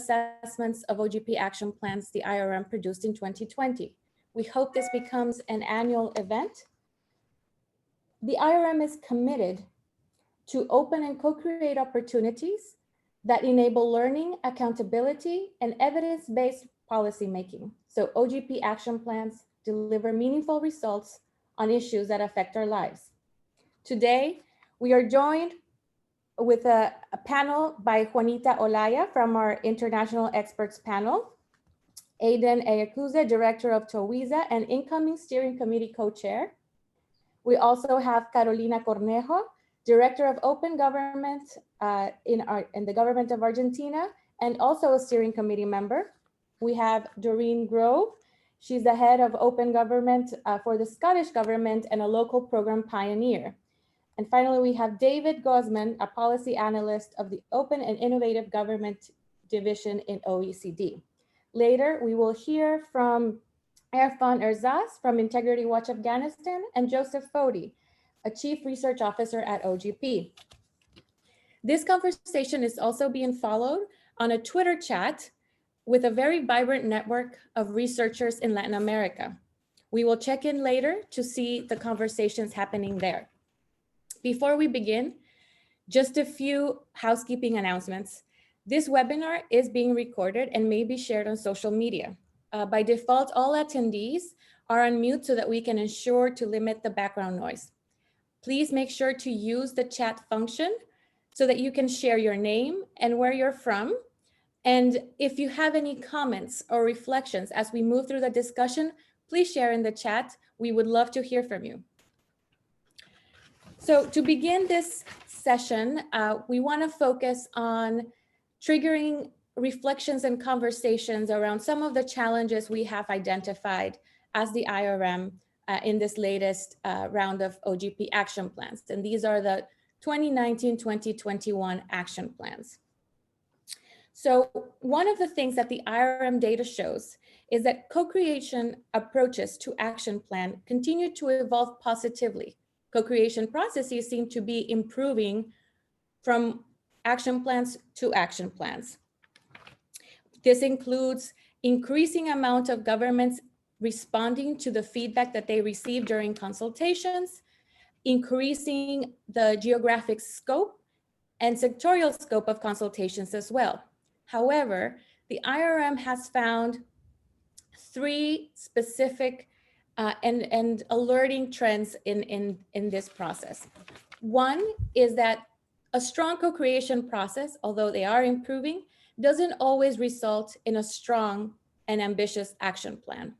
assessments of OGP action plans the IRM produced in 2020. We hope this becomes an annual event. The IRM is committed to open and co-create opportunities that enable learning, accountability, and evidence-based policymaking. So OGP action plans deliver meaningful results on issues that affect our lives. Today, we are joined with a panel by Juanita Olaya from our International Experts Panel, Aidan Eyakuze, Director of Twaweza and incoming Steering Committee Co-Chair. We also have Carolina Cornejo, Director of Open Government in the Government of Argentina, and also a Steering Committee member. We have Doreen Grove. She's the Head of Open Government for the Scottish Government and a local program pioneer. And finally, we have David Goessmann, a policy analyst of the Open and Innovative Government Division in OECD. Later, we will hear from Irfan Erzaz from Integrity Watch Afghanistan and Joseph Foti, a Chief Research Officer at OGP. This conversation is also being followed on a Twitter chat with a very vibrant network of researchers in Latin America. We will check in later to see the conversations happening there. Before we begin, just a few housekeeping announcements. This webinar is being recorded and may be shared on social media. By default, all attendees are on mute so that we can ensure to limit the background noise. Please make sure to use the chat function so that you can share your name and where you're from. And if you have any comments or reflections as we move through the discussion, please share in the chat. We would love to hear from you. So to begin this session, we want to focus on triggering reflections and conversations around some of the challenges we have identified as the IRM in this latest round of OGP action plans. And these are the 2019-2021 action plans. So one of the things that the IRM data shows is that co-creation approaches to action plan continue to evolve positively. Co-creation processes seem to be improving from action plans to action plans. This includes increasing amount of governments responding to the feedback that they receive during consultations, increasing the geographic scope and sectorial scope of consultations as well. However, the IRM has found three specific and alerting trends in this process. One is that a strong co-creation process, although they are improving, doesn't always result in a strong and ambitious action plan.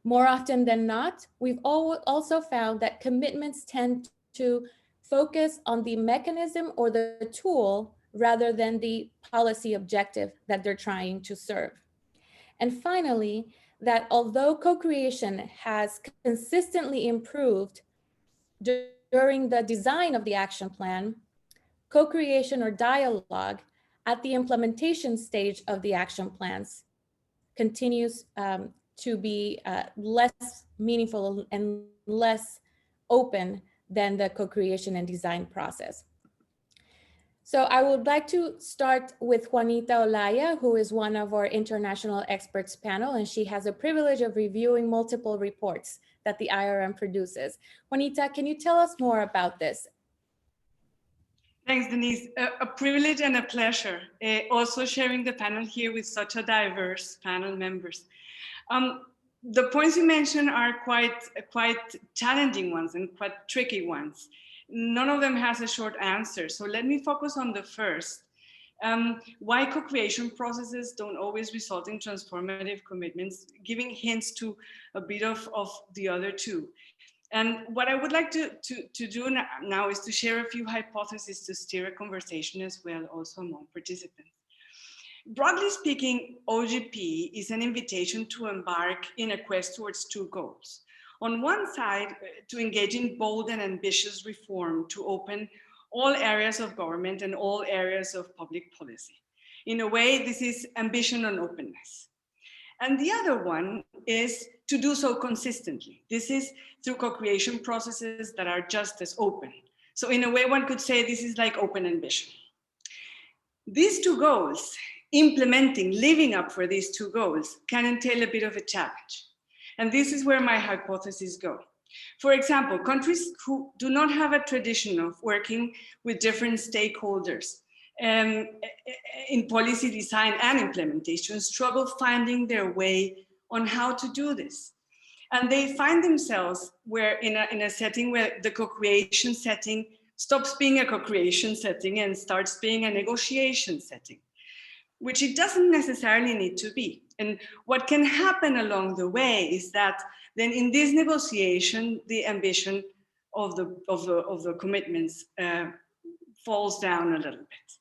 More often than not, we've also found that commitments tend to focus on the mechanism or the tool rather than the policy objective that they're trying to serve. And finally, that although co-creation has consistently improved during the design of the action plan, co-creation or dialogue at the implementation stage of the action plans continues to be less meaningful and less open than the co-creation and design process. So I would like to start with Juanita Olaya, who is one of our international experts panel, and she has a privilege of reviewing multiple reports that the IRM produces. Juanita, can you tell us more about this? Thanks, Denise. A privilege and a pleasure. Also sharing the panel here with such a diverse panel members. The points you mentioned are quite challenging ones and quite tricky ones. None of them has a short answer. So let me focus on the first. Why co-creation processes don't always result in transformative commitments, giving hints to a bit of the other two. And what I would like to do now is to share a few hypotheses to steer a conversation as well, also among participants. Broadly speaking, OGP is an invitation to embark in a quest towards two goals. On one side, to engage in bold and ambitious reform to open all areas of government and all areas of public policy. In a way, this is ambition and openness. And the other one is to do so consistently. This is through co-creation processes that are just as open. So in a way, one could say this is like open ambition. These two goals implementing, living up for these two goals can entail a bit of a challenge. And this is where my hypotheses go. For example, countries who do not have a tradition of working with different stakeholders in policy design and implementation struggle finding their way on how to do this. And they find themselves where in a setting where the co-creation setting stops being a co-creation setting and starts being a negotiation setting, which it doesn't necessarily need to be. And what can happen along the way is that then in this negotiation, the ambition of the commitments falls down a little bit.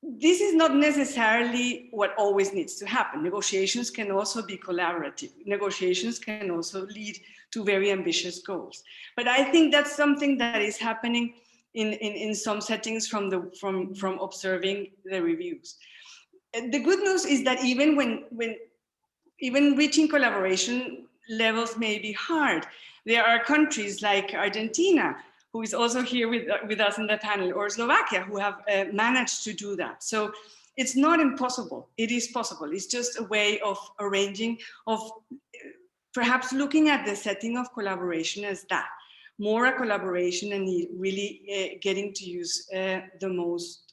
This is not necessarily what always needs to happen. Negotiations can also be collaborative. Negotiations can also lead to very ambitious goals. But I think that's something that is happening in some settings from observing the reviews. The good news is that even reaching collaboration levels may be hard. There are countries like Argentina, who is also here with us in the panel, or Slovakia, who have managed to do that. So it's not impossible, it is possible. It's just a way of arranging, of perhaps looking at the setting of collaboration as that, more a collaboration and really getting to use the most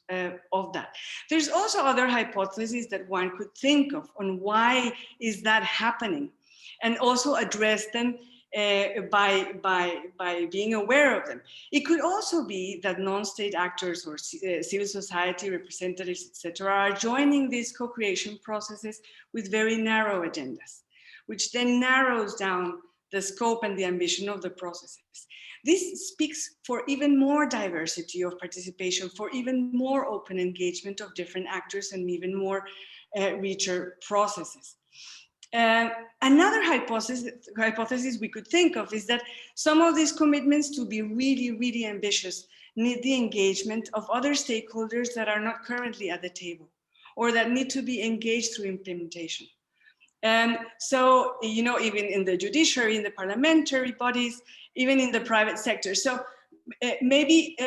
of that. There's also other hypotheses that one could think of on why is that happening, and also address them by being aware of them. It could also be that non-state actors or civil society representatives, etc., are joining these co-creation processes with very narrow agendas, which then narrows down the scope and the ambition of the processes. This speaks for even more diversity of participation, for even more open engagement of different actors and even more richer processes. Another hypothesis we could think of is that some of these commitments, to be really, really ambitious, need the engagement of other stakeholders that are not currently at the table, or that need to be engaged through implementation. So, you know, even in the judiciary, in the parliamentary bodies, even in the private sector. So maybe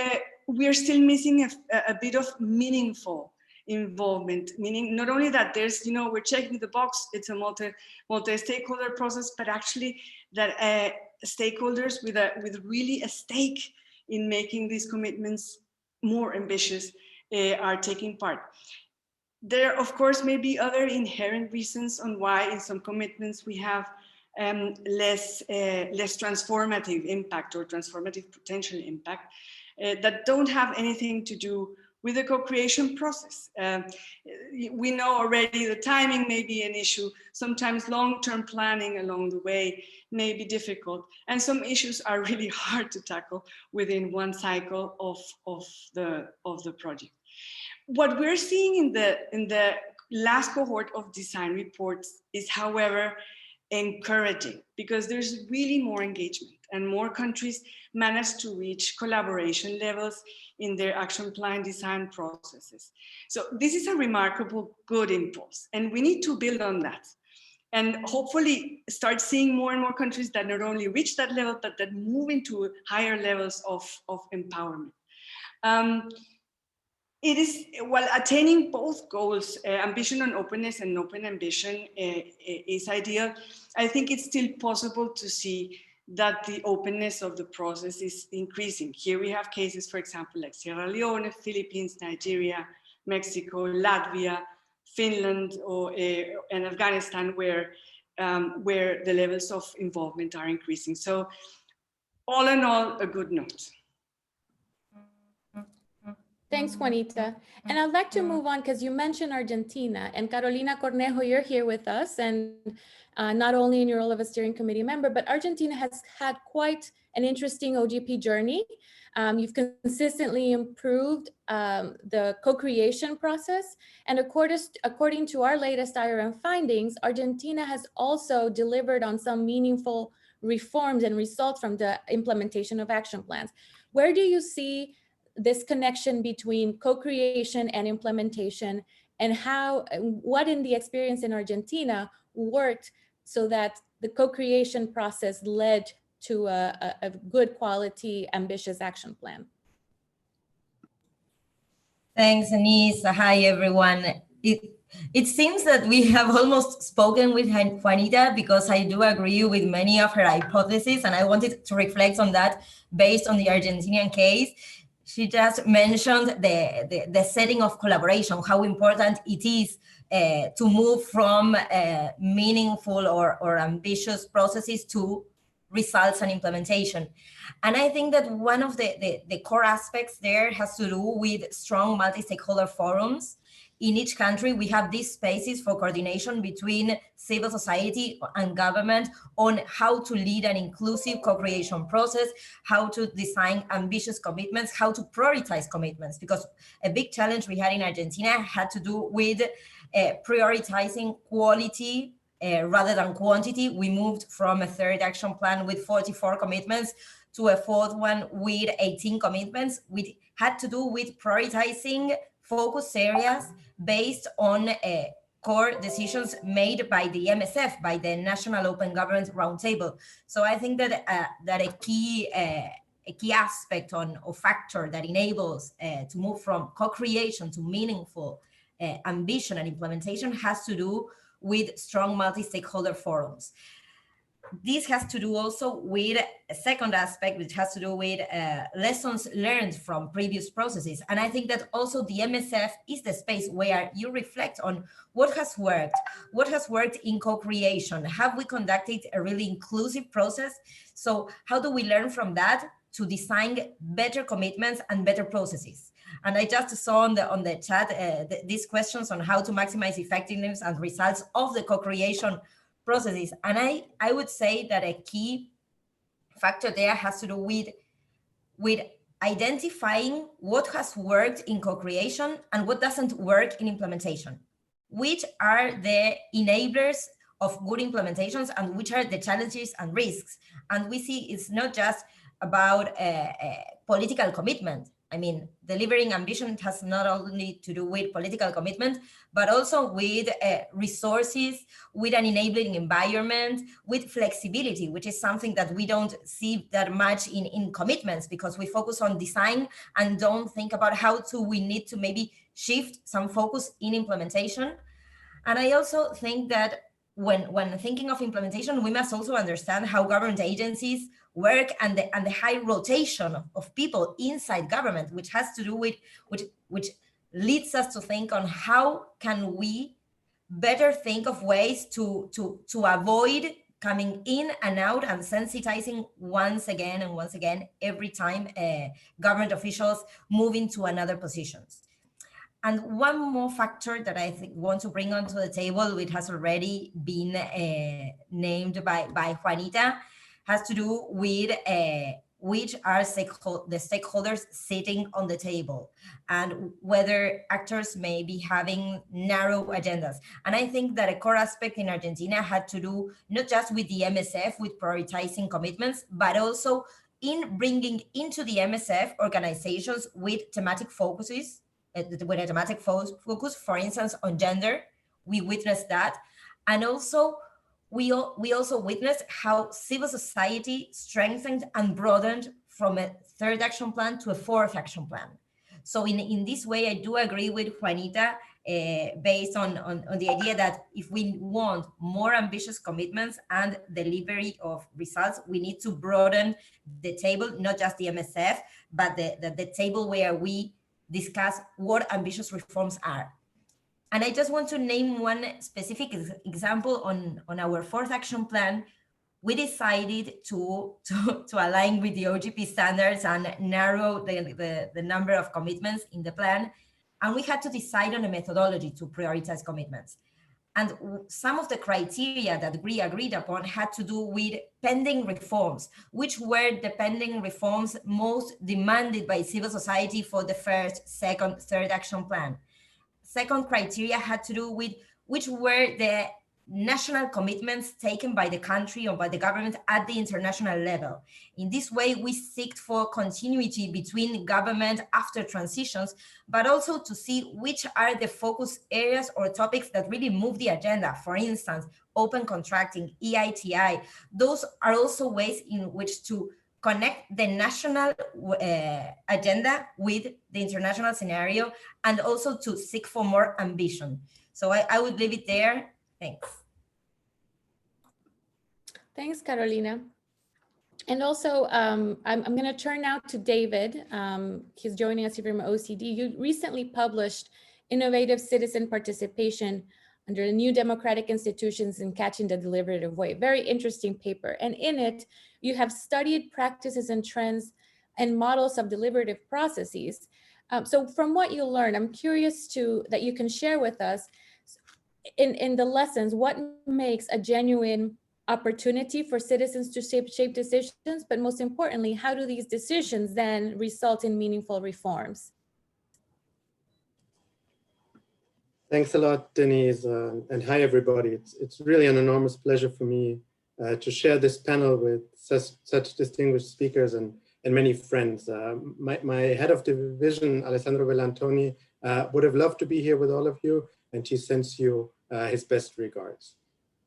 we're still missing a bit of meaningful involvement, meaning not only that there's, you know, we're checking the box, it's a multi-stakeholder process, but actually that stakeholders with really a stake in making these commitments more ambitious are taking part. There, of course, may be other inherent reasons on why in some commitments we have less transformative impact or transformative potential impact that don't have anything to do with the co-creation process. We know already the timing may be an issue. Sometimes long-term planning along the way may be difficult. And some issues are really hard to tackle within one cycle of the project. What we're seeing in the last cohort of design reports is, however, encouraging, because there's really more engagement and more countries manage to reach collaboration levels in their action plan design processes. So this is a remarkable good impulse, and we need to build on that and hopefully start seeing more and more countries that not only reach that level, but that move into higher levels of empowerment. It is, while attaining both goals, ambition and openness and open ambition is ideal, I think it's still possible to see that the openness of the process is increasing. Here we have cases, for example, like Sierra Leone, Philippines, Nigeria, Mexico, Latvia, Finland, and Afghanistan, where the levels of involvement are increasing. So all in all, a good note. Thanks, Juanita. And I'd like to move on because you mentioned Argentina, and Carolina Cornejo, you're here with us, and not only in your role of a steering committee member, but Argentina has had quite an interesting OGP journey. You've consistently improved the co-creation process, and according to our latest IRM findings, Argentina has also delivered on some meaningful reforms and results from the implementation of action plans. Where do you see this connection between co-creation and implementation, and what in the experience in Argentina worked so that the co-creation process led to a good quality, ambitious action plan? Thanks, Denise. Hi, everyone. It seems that we have almost spoken with Juanita, because I do agree with many of her hypotheses, and I wanted to reflect on that based on the Argentinian case. She just mentioned the setting of collaboration, how important it is to move from meaningful or ambitious processes to results and implementation. And I think that one of the core aspects there has to do with strong multi-stakeholder forums. In each country, we have these spaces for coordination between civil society and government on how to lead an inclusive co-creation process, how to design ambitious commitments, how to prioritize commitments, because a big challenge we had in Argentina had to do with prioritizing quality rather than quantity. We moved from a third action plan with 44 commitments to a fourth one with 18 commitments. We had to do with prioritizing focus areas based on core decisions made by the MSF, by the National Open Government Roundtable. So I think that that a key aspect or factor that enables to move from co-creation to meaningful ambition and implementation has to do with strong multi-stakeholder forums. This has to do also with a second aspect, which has to do with lessons learned from previous processes. And I think that also the MSF is the space where you reflect on what has worked in co-creation. Have we conducted a really inclusive process? So how do we learn from that to design better commitments and better processes? And I just saw on the chat these questions on how to maximize effectiveness and results of the co-creation processes. And I would say that a key factor there has to do with identifying what has worked in co-creation and what doesn't work in implementation. Which are the enablers of good implementations and which are the challenges and risks. And we see it's not just about political commitment. I mean, delivering ambition has not only to do with political commitment, but also with resources, with an enabling environment, with flexibility, which is something that we don't see that much in commitments, because we focus on design and don't think about how we need to maybe shift some focus in implementation. And I also think that when thinking of implementation, we must also understand how government agencies work and the high rotation of people inside government, which has to do with, which leads us to think on how can we better think of ways to avoid coming in and out and sensitizing once again every time government officials move into another positions. And one more factor that I think want to bring onto the table, which has already been named by Juanita, has to do with which are the stakeholders sitting on the table and whether actors may be having narrow agendas. And I think that a core aspect in Argentina had to do not just with the MSF, with prioritizing commitments, but also in bringing into the MSF organizations with thematic focuses, with a thematic focus, for instance, on gender. We witnessed that. And also, we also witnessed how civil society strengthened and broadened from a third action plan to a fourth action plan. So in this way, I do agree with Juanita based on the idea that if we want more ambitious commitments and delivery of results, we need to broaden the table, not just the MSF, but the table where we discuss what ambitious reforms are. And I just want to name one specific example on our fourth action plan. We decided to align with the OGP standards and narrow the number of commitments in the plan. And we had to decide on a methodology to prioritize commitments. And some of the criteria that we agreed upon had to do with pending reforms, which were the pending reforms most demanded by civil society for the first, second, third action plan. Second criteria had to do with which were the national commitments taken by the country or by the government at the international level. In this way, we seek for continuity between government after transitions, but also to see which are the focus areas or topics that really move the agenda. For instance, open contracting, EITI. Those are also ways in which to connect the national agenda with the international scenario, and also to seek for more ambition. So I would leave it there. Thanks. Thanks, Carolina. And also, I'm going to turn now to David. He's joining us here from OECD. You recently published Innovative Citizen Participation under the New Democratic Institutions in Catching the Deliberative Wave. Very interesting paper. And in it, you have studied practices and trends and models of deliberative processes. So from what you learned, I'm curious that you can share with us in the lessons, what makes a genuine opportunity for citizens to shape decisions, but most importantly, how do these decisions then result in meaningful reforms? Thanks a lot, Denise, and hi everybody. It's really an enormous pleasure for me to share this panel with such distinguished speakers and many friends. My head of division, Alessandro Bellantoni, would have loved to be here with all of you, and he sends you his best regards.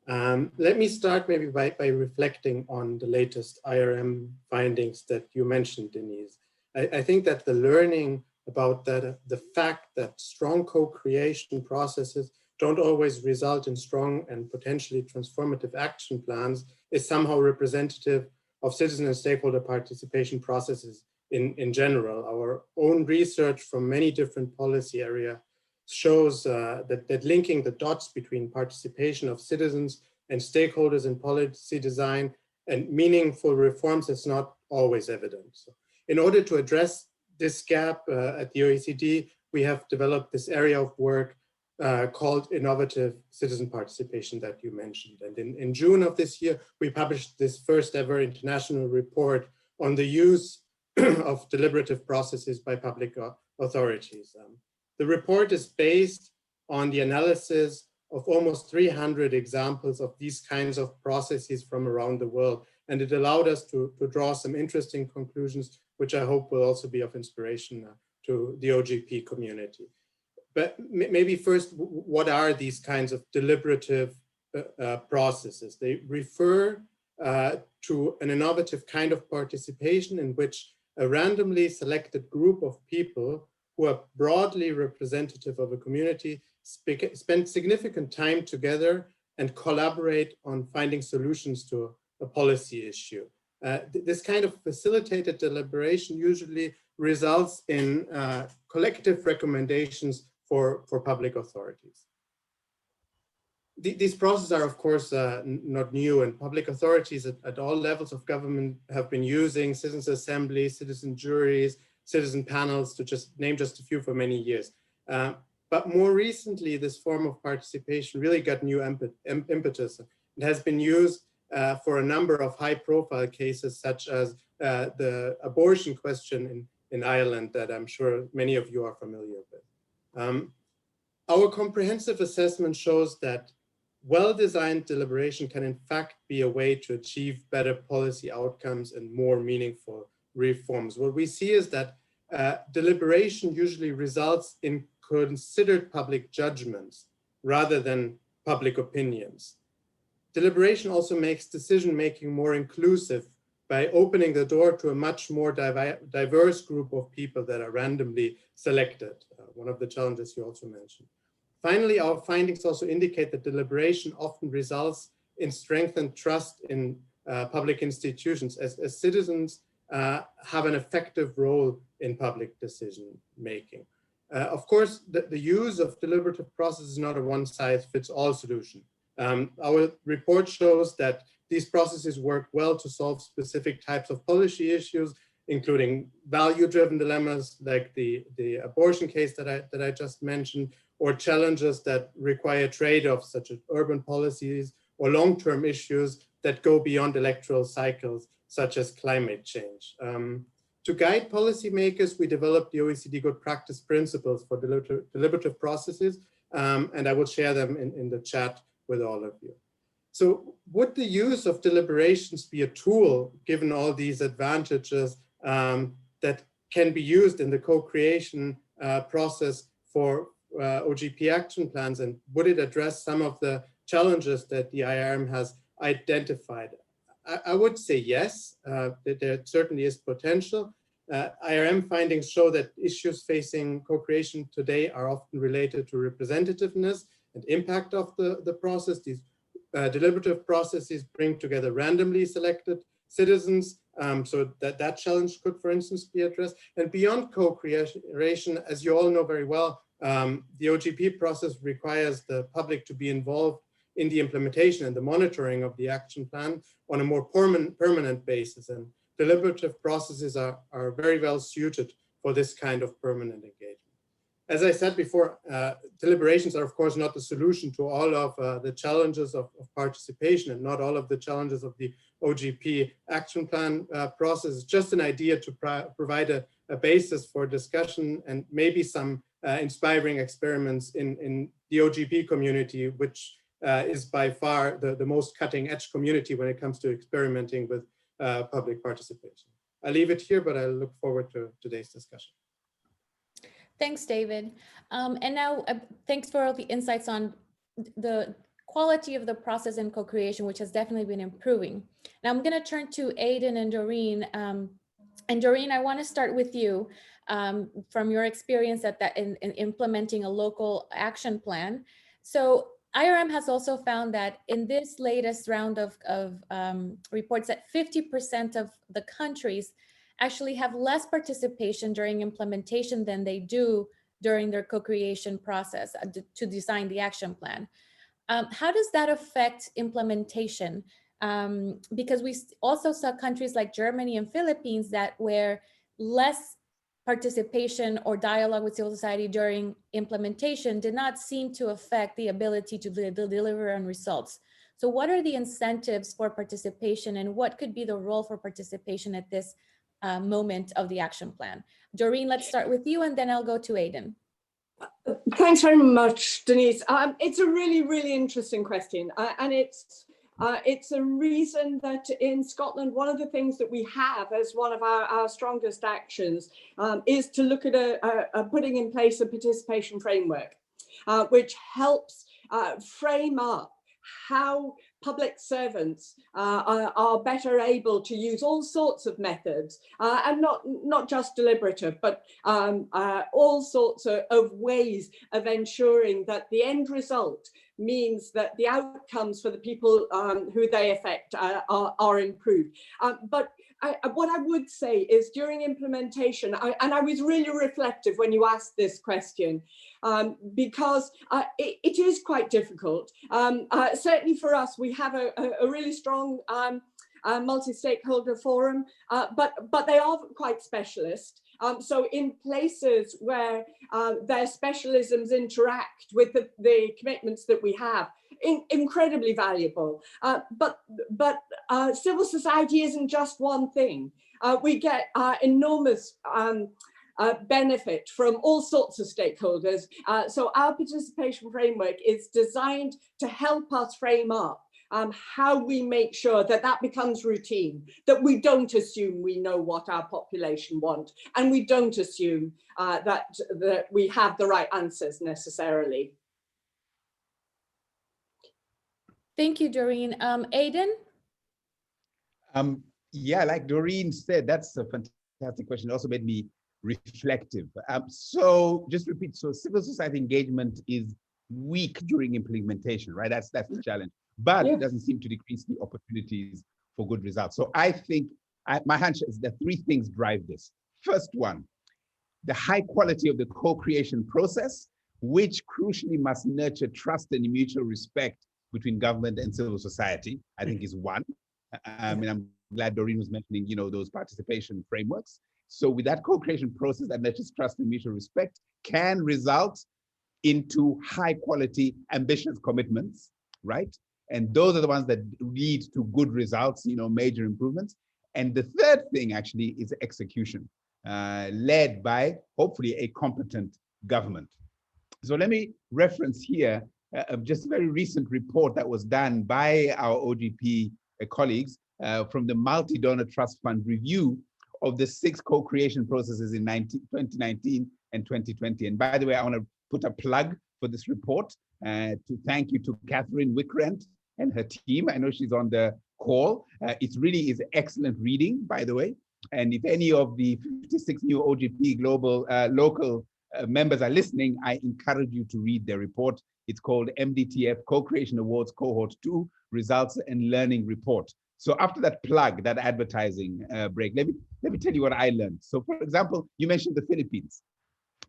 Let me start maybe by reflecting on the latest IRM findings that you mentioned, Denise. I think that the learning about the fact that strong co-creation processes don't always result in strong and potentially transformative action plans is somehow representative of citizen and stakeholder participation processes in general. Our own research from many different policy areas shows that linking the dots between participation of citizens and stakeholders in policy design and meaningful reforms is not always evident. So in order to address this gap at the OECD, we have developed this area of work called innovative citizen participation that you mentioned. And in June of this year, we published this first ever international report on the use of deliberative processes by public authorities. The report is based on the analysis of almost 300 examples of these kinds of processes from around the world. And it allowed us to draw some interesting conclusions, which I hope will also be of inspiration to the OGP community. But maybe first, what are these kinds of deliberative processes? They refer to an innovative kind of participation in which a randomly selected group of people who are broadly representative of a community spend significant time together and collaborate on finding solutions to a policy issue. This kind of facilitated deliberation usually results in collective recommendations for public authorities. These processes are, of course, not new, and public authorities at all levels of government have been using citizens' assemblies, citizen juries, citizen panels, to just name just a few, for many years. But more recently, this form of participation really got new impetus. It has been used for a number of high-profile cases, such as the abortion question in Ireland that I'm sure many of you are familiar with. Our comprehensive assessment shows that well-designed deliberation can in fact be a way to achieve better policy outcomes and more meaningful reforms. What we see is that deliberation usually results in considered public judgments rather than public opinions. Deliberation also makes decision-making more inclusive by opening the door to a much more diverse group of people that are randomly selected, one of the challenges you also mentioned. Finally, our findings also indicate that deliberation often results in strengthened trust in public institutions as citizens have an effective role in public decision-making. Of course, the use of deliberative process is not a one-size-fits-all solution. Our report shows that these processes work well to solve specific types of policy issues, including value-driven dilemmas like the abortion case that I just mentioned, or challenges that require trade-offs such as urban policies or long-term issues that go beyond electoral cycles, such as climate change. To guide policymakers, we developed the OECD Good Practice Principles for deliberative processes, and I will share them in the chat with all of you. So would the use of deliberations be a tool, given all these advantages that can be used in the co-creation process for OGP action plans, and would it address some of the challenges that the IRM has identified? I would say yes, that there certainly is potential. IRM findings show that issues facing co-creation today are often related to representativeness and impact of the process. These deliberative processes bring together randomly selected citizens, so that challenge could, for instance, be addressed. And beyond co-creation, as you all know very well, the OGP process requires the public to be involved in the implementation and the monitoring of the action plan on a more permanent basis. And deliberative processes are very well suited for this kind of permanent engagement. As I said before, deliberations are of course not the solution to all of the challenges of participation and not all of the challenges of the OGP action plan process. It's just an idea to provide a basis for discussion and maybe some inspiring experiments in the OGP community, which is by far the most cutting edge community when it comes to experimenting with public participation. I leave it here, but I look forward to today's discussion. Thanks, David. And now thanks for all the insights on the quality of the process and co-creation, which has definitely been improving. Now I'm going to turn to Aidan and Doreen. And Doreen, I want to start with you from your experience in implementing a local action plan. So IRM has also found that in this latest round of reports that 50% of the countries actually have less participation during implementation than they do during their co-creation process to design the action plan. How does that affect implementation? Because we also saw countries like Germany and Philippines where less participation or dialogue with civil society during implementation did not seem to affect the ability to deliver on results. So what are the incentives for participation and what could be the role for participation at this moment of the action plan? Doreen, let's start with you and then I'll go to Aidan. Thanks very much, Denise. It's a really, really interesting question. And it's a reason that in Scotland, one of the things that we have as one of our strongest actions is to look at putting in place a participation framework, which helps frame up how public servants are better able to use all sorts of methods, and not just deliberative, but all sorts of ways of ensuring that the end result means that the outcomes for the people who they affect are improved. But what I would say is during implementation, and I was really reflective when you asked this question, because it is quite difficult. Certainly for us, we have a really strong multi-stakeholder forum, but they are quite specialist. So in places where their specialisms interact with the commitments that we have, incredibly valuable. But civil society isn't just one thing. We get enormous benefit from all sorts of stakeholders. So our participation framework is designed to help us frame up how we make sure that becomes routine, that we don't assume we know what our population want, and we don't assume that we have the right answers necessarily. Thank you, Doreen. Aidan? Yeah, like Doreen said, that's a fantastic question. It also made me reflective. So just repeat, so civil society engagement is weak during implementation, right? That's the challenge. But it doesn't seem to decrease the opportunities for good results. So I think my hunch is that three things drive this. First one, the high quality of the co-creation process, which crucially must nurture trust and mutual respect between government and civil society, I think is one. And I'm glad Doreen was mentioning, those participation frameworks. So with that co-creation process that nurtures trust and mutual respect can result into high quality, ambitious commitments, right? And those are the ones that lead to good results, major improvements. And the third thing actually is execution, led by hopefully a competent government. So let me reference here just a very recent report that was done by our OGP colleagues from the Multi-Donor Trust Fund review of the 6 co-creation processes in 2019 and 2020. And by the way, I want to put a plug for this report to thank you to Catherine Wickrent and her team. I know she's on the call. It really is excellent reading, by the way. And if any of the 56 new OGP global local members are listening, I encourage you to read their report. It's called MDTF Co-Creation Awards Cohort 2 Results and Learning Report. So after that plug, that advertising break, let me tell you what I learned. So for example, you mentioned the Philippines.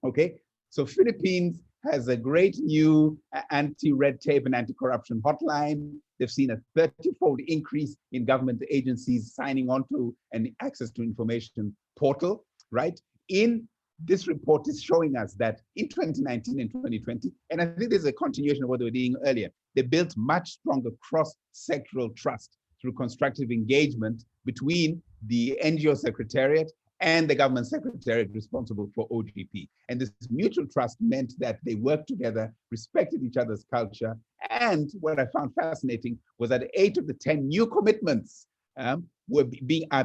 Okay, so Philippines has a great new anti-red tape and anti-corruption hotline. They've seen a 30-fold increase in government agencies signing on to an access to information portal, right? In this report is showing us that in 2019 and 2020, and I think there's a continuation of what they were doing earlier, they built much stronger cross-sectoral trust through constructive engagement between the NGO Secretariat and the government secretariat responsible for OGP. And this mutual trust meant that they worked together, respected each other's culture. And what I found fascinating was that 8 of the 10 new commitments are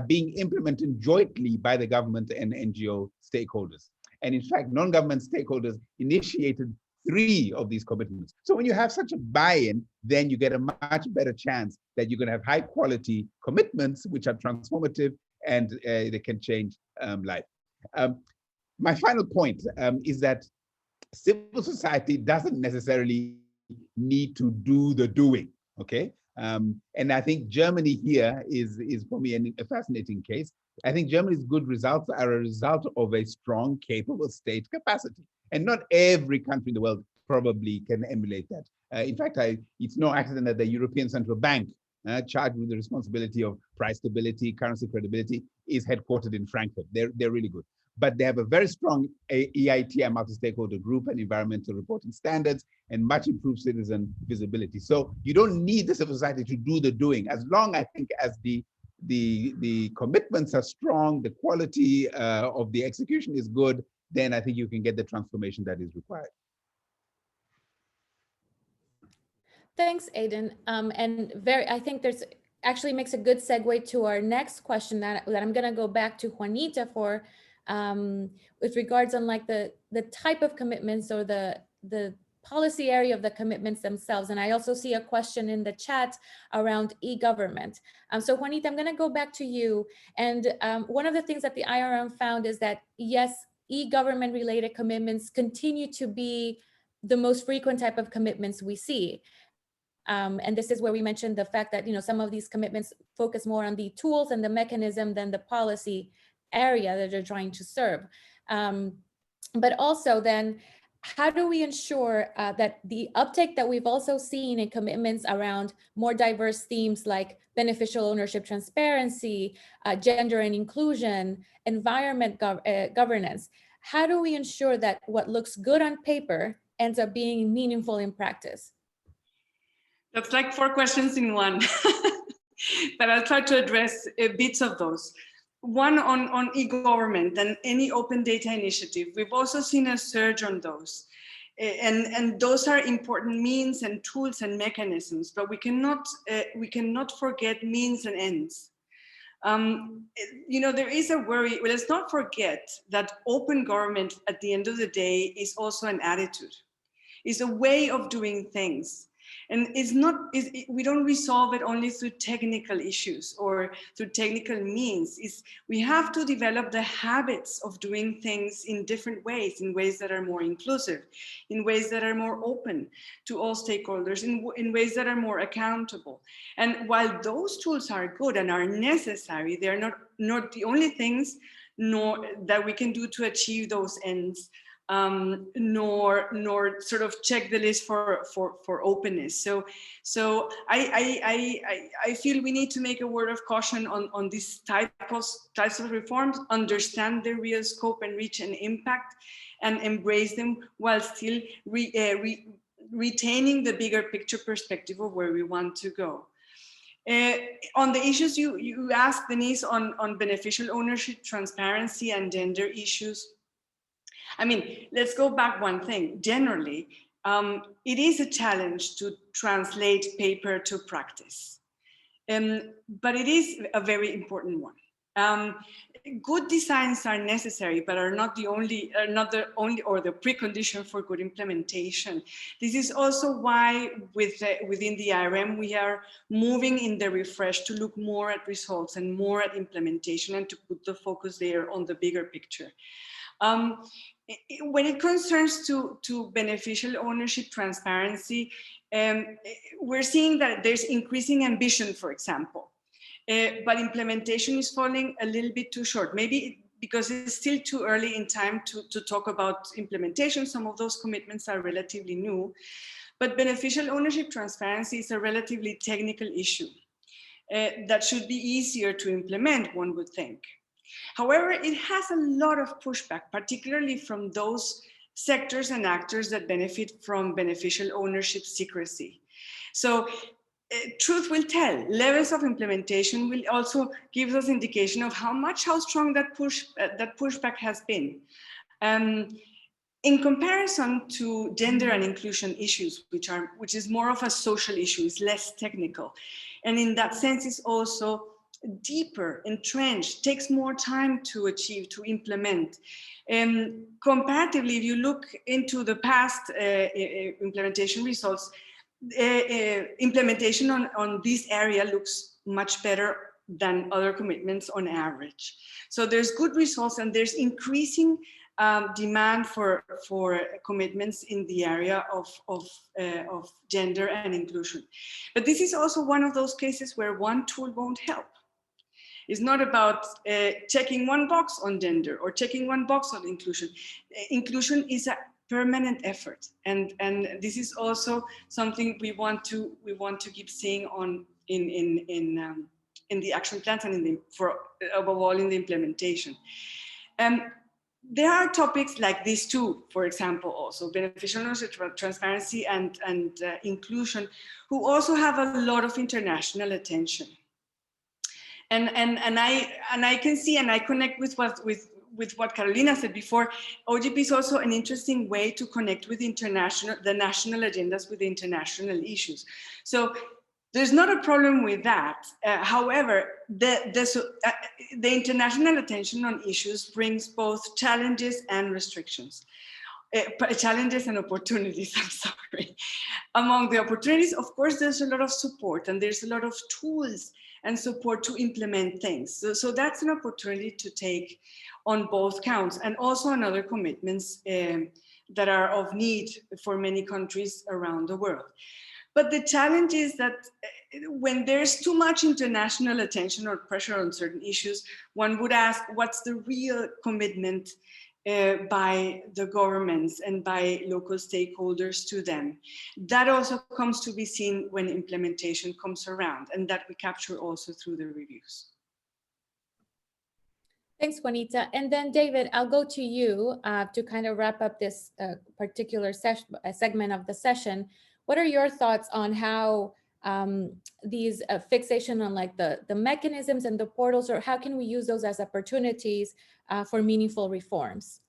being implemented jointly by the government and NGO stakeholders. And in fact, non-government stakeholders initiated 3 of these commitments. So when you have such a buy-in, then you get a much better chance that you're going to have high quality commitments, which are transformative and they can change life. My final point is that civil society doesn't necessarily need to do the doing, okay? And I think Germany here is for me a fascinating case. I think Germany's good results are a result of a strong, capable state capacity. And not every country in the world probably can emulate that. In fact, it's no accident that the European Central Bank, charged with the responsibility of price stability, currency credibility, is headquartered in Frankfurt. They're really good. But they have a very strong EITI multi-stakeholder group and environmental reporting standards and much improved citizen visibility. So you don't need the civil society to do the doing, as long, I think, as the commitments are strong, the quality of the execution is good, then I think you can get the transformation that is required. Thanks, Aidan. And I think there's actually makes a good segue to our next question that I'm going to go back to Juanita for, with regards on like the type of commitments or the policy area of the commitments themselves. And I also see a question in the chat around e-government. So Juanita, I'm going to go back to you. And one of the things that the IRM found is that, yes, e-government related commitments continue to be the most frequent type of commitments we see. And this is where we mentioned the fact that, some of these commitments focus more on the tools and the mechanism than the policy area that they're trying to serve. But also then, how do we ensure that the uptake that we've also seen in commitments around more diverse themes like beneficial ownership transparency, gender and inclusion, environment governance, how do we ensure that what looks good on paper ends up being meaningful in practice? That's like 4 questions in one, but I'll try to address bits of those. One on e-government and any open data initiative. We've also seen a surge on those. And those are important means and tools and mechanisms, but we cannot forget means and ends. There is a worry. Well, let's not forget that open government at the end of the day is also an attitude. It's a way of doing things. And we don't resolve it only through technical issues or through technical means. We have to develop the habits of doing things in different ways, in ways that are more inclusive, in ways that are more open to all stakeholders, in ways that are more accountable. And while those tools are good and are necessary, they're not the only things nor that we can do to achieve those ends. Nor sort of check the list for openness. So I feel we need to make a word of caution on these types of reforms, understand their real scope and reach and impact, and embrace them while still retaining the bigger picture perspective of where we want to go. On the issues you asked, Denise, on beneficial ownership, transparency, and gender issues. I mean, let's go back one thing. Generally, it is a challenge to translate paper to practice, but it is a very important one. Good designs are necessary, but are not the only, or the precondition for good implementation. This is also why within the IRM, we are moving in the refresh to look more at results and more at implementation, and to put the focus there on the bigger picture. When it concerns to beneficial ownership transparency, we're seeing that there's increasing ambition, for example. But implementation is falling a little bit too short, maybe because it's still too early in time to talk about implementation. Some of those commitments are relatively new, but beneficial ownership transparency is a relatively technical issue that should be easier to implement, one would think. However, it has a lot of pushback, particularly from those sectors and actors that benefit from beneficial ownership secrecy. So truth will tell. Levels of implementation will also give us indication of how strong that pushback has been. In comparison to gender and inclusion issues, which is more of a social issue, is less technical, and in that sense is also deeper, entrenched, takes more time to achieve, to implement. Comparatively, if you look into the past implementation results, implementation on this area looks much better than other commitments on average. So there's good results, and there's increasing demand for commitments in the area of gender and inclusion. But this is also one of those cases where one tool won't help. It's not about checking one box on gender or checking one box on inclusion. Inclusion is a permanent effort, and this is also something we want to keep seeing on in the action plans and above all in the implementation. There are topics like this too, for example, also beneficial ownership, transparency, and inclusion, who also have a lot of international attention. And I can see, and I connect with what Carolina said before. OGP is also an interesting way to connect with the national agendas with the international issues. So there's not a problem with that. However, the international attention on issues brings both challenges and restrictions. Challenges and opportunities, I'm sorry. Among the opportunities, of course, there's a lot of support, and there's a lot of tools and support to implement things. So that's an opportunity to take on both counts, and also on other commitments that are of need for many countries around the world. But the challenge is that when there's too much international attention or pressure on certain issues, one would ask, what's the real commitment by the governments and by local stakeholders to them? That also comes to be seen when implementation comes around, and that we capture also through the reviews. Thanks, Juanita. And then David, I'll go to you to kind of wrap up this particular segment of the session. What are your thoughts on how these fixation on like the mechanisms and the portals, or how can we use those as opportunities for meaningful reforms?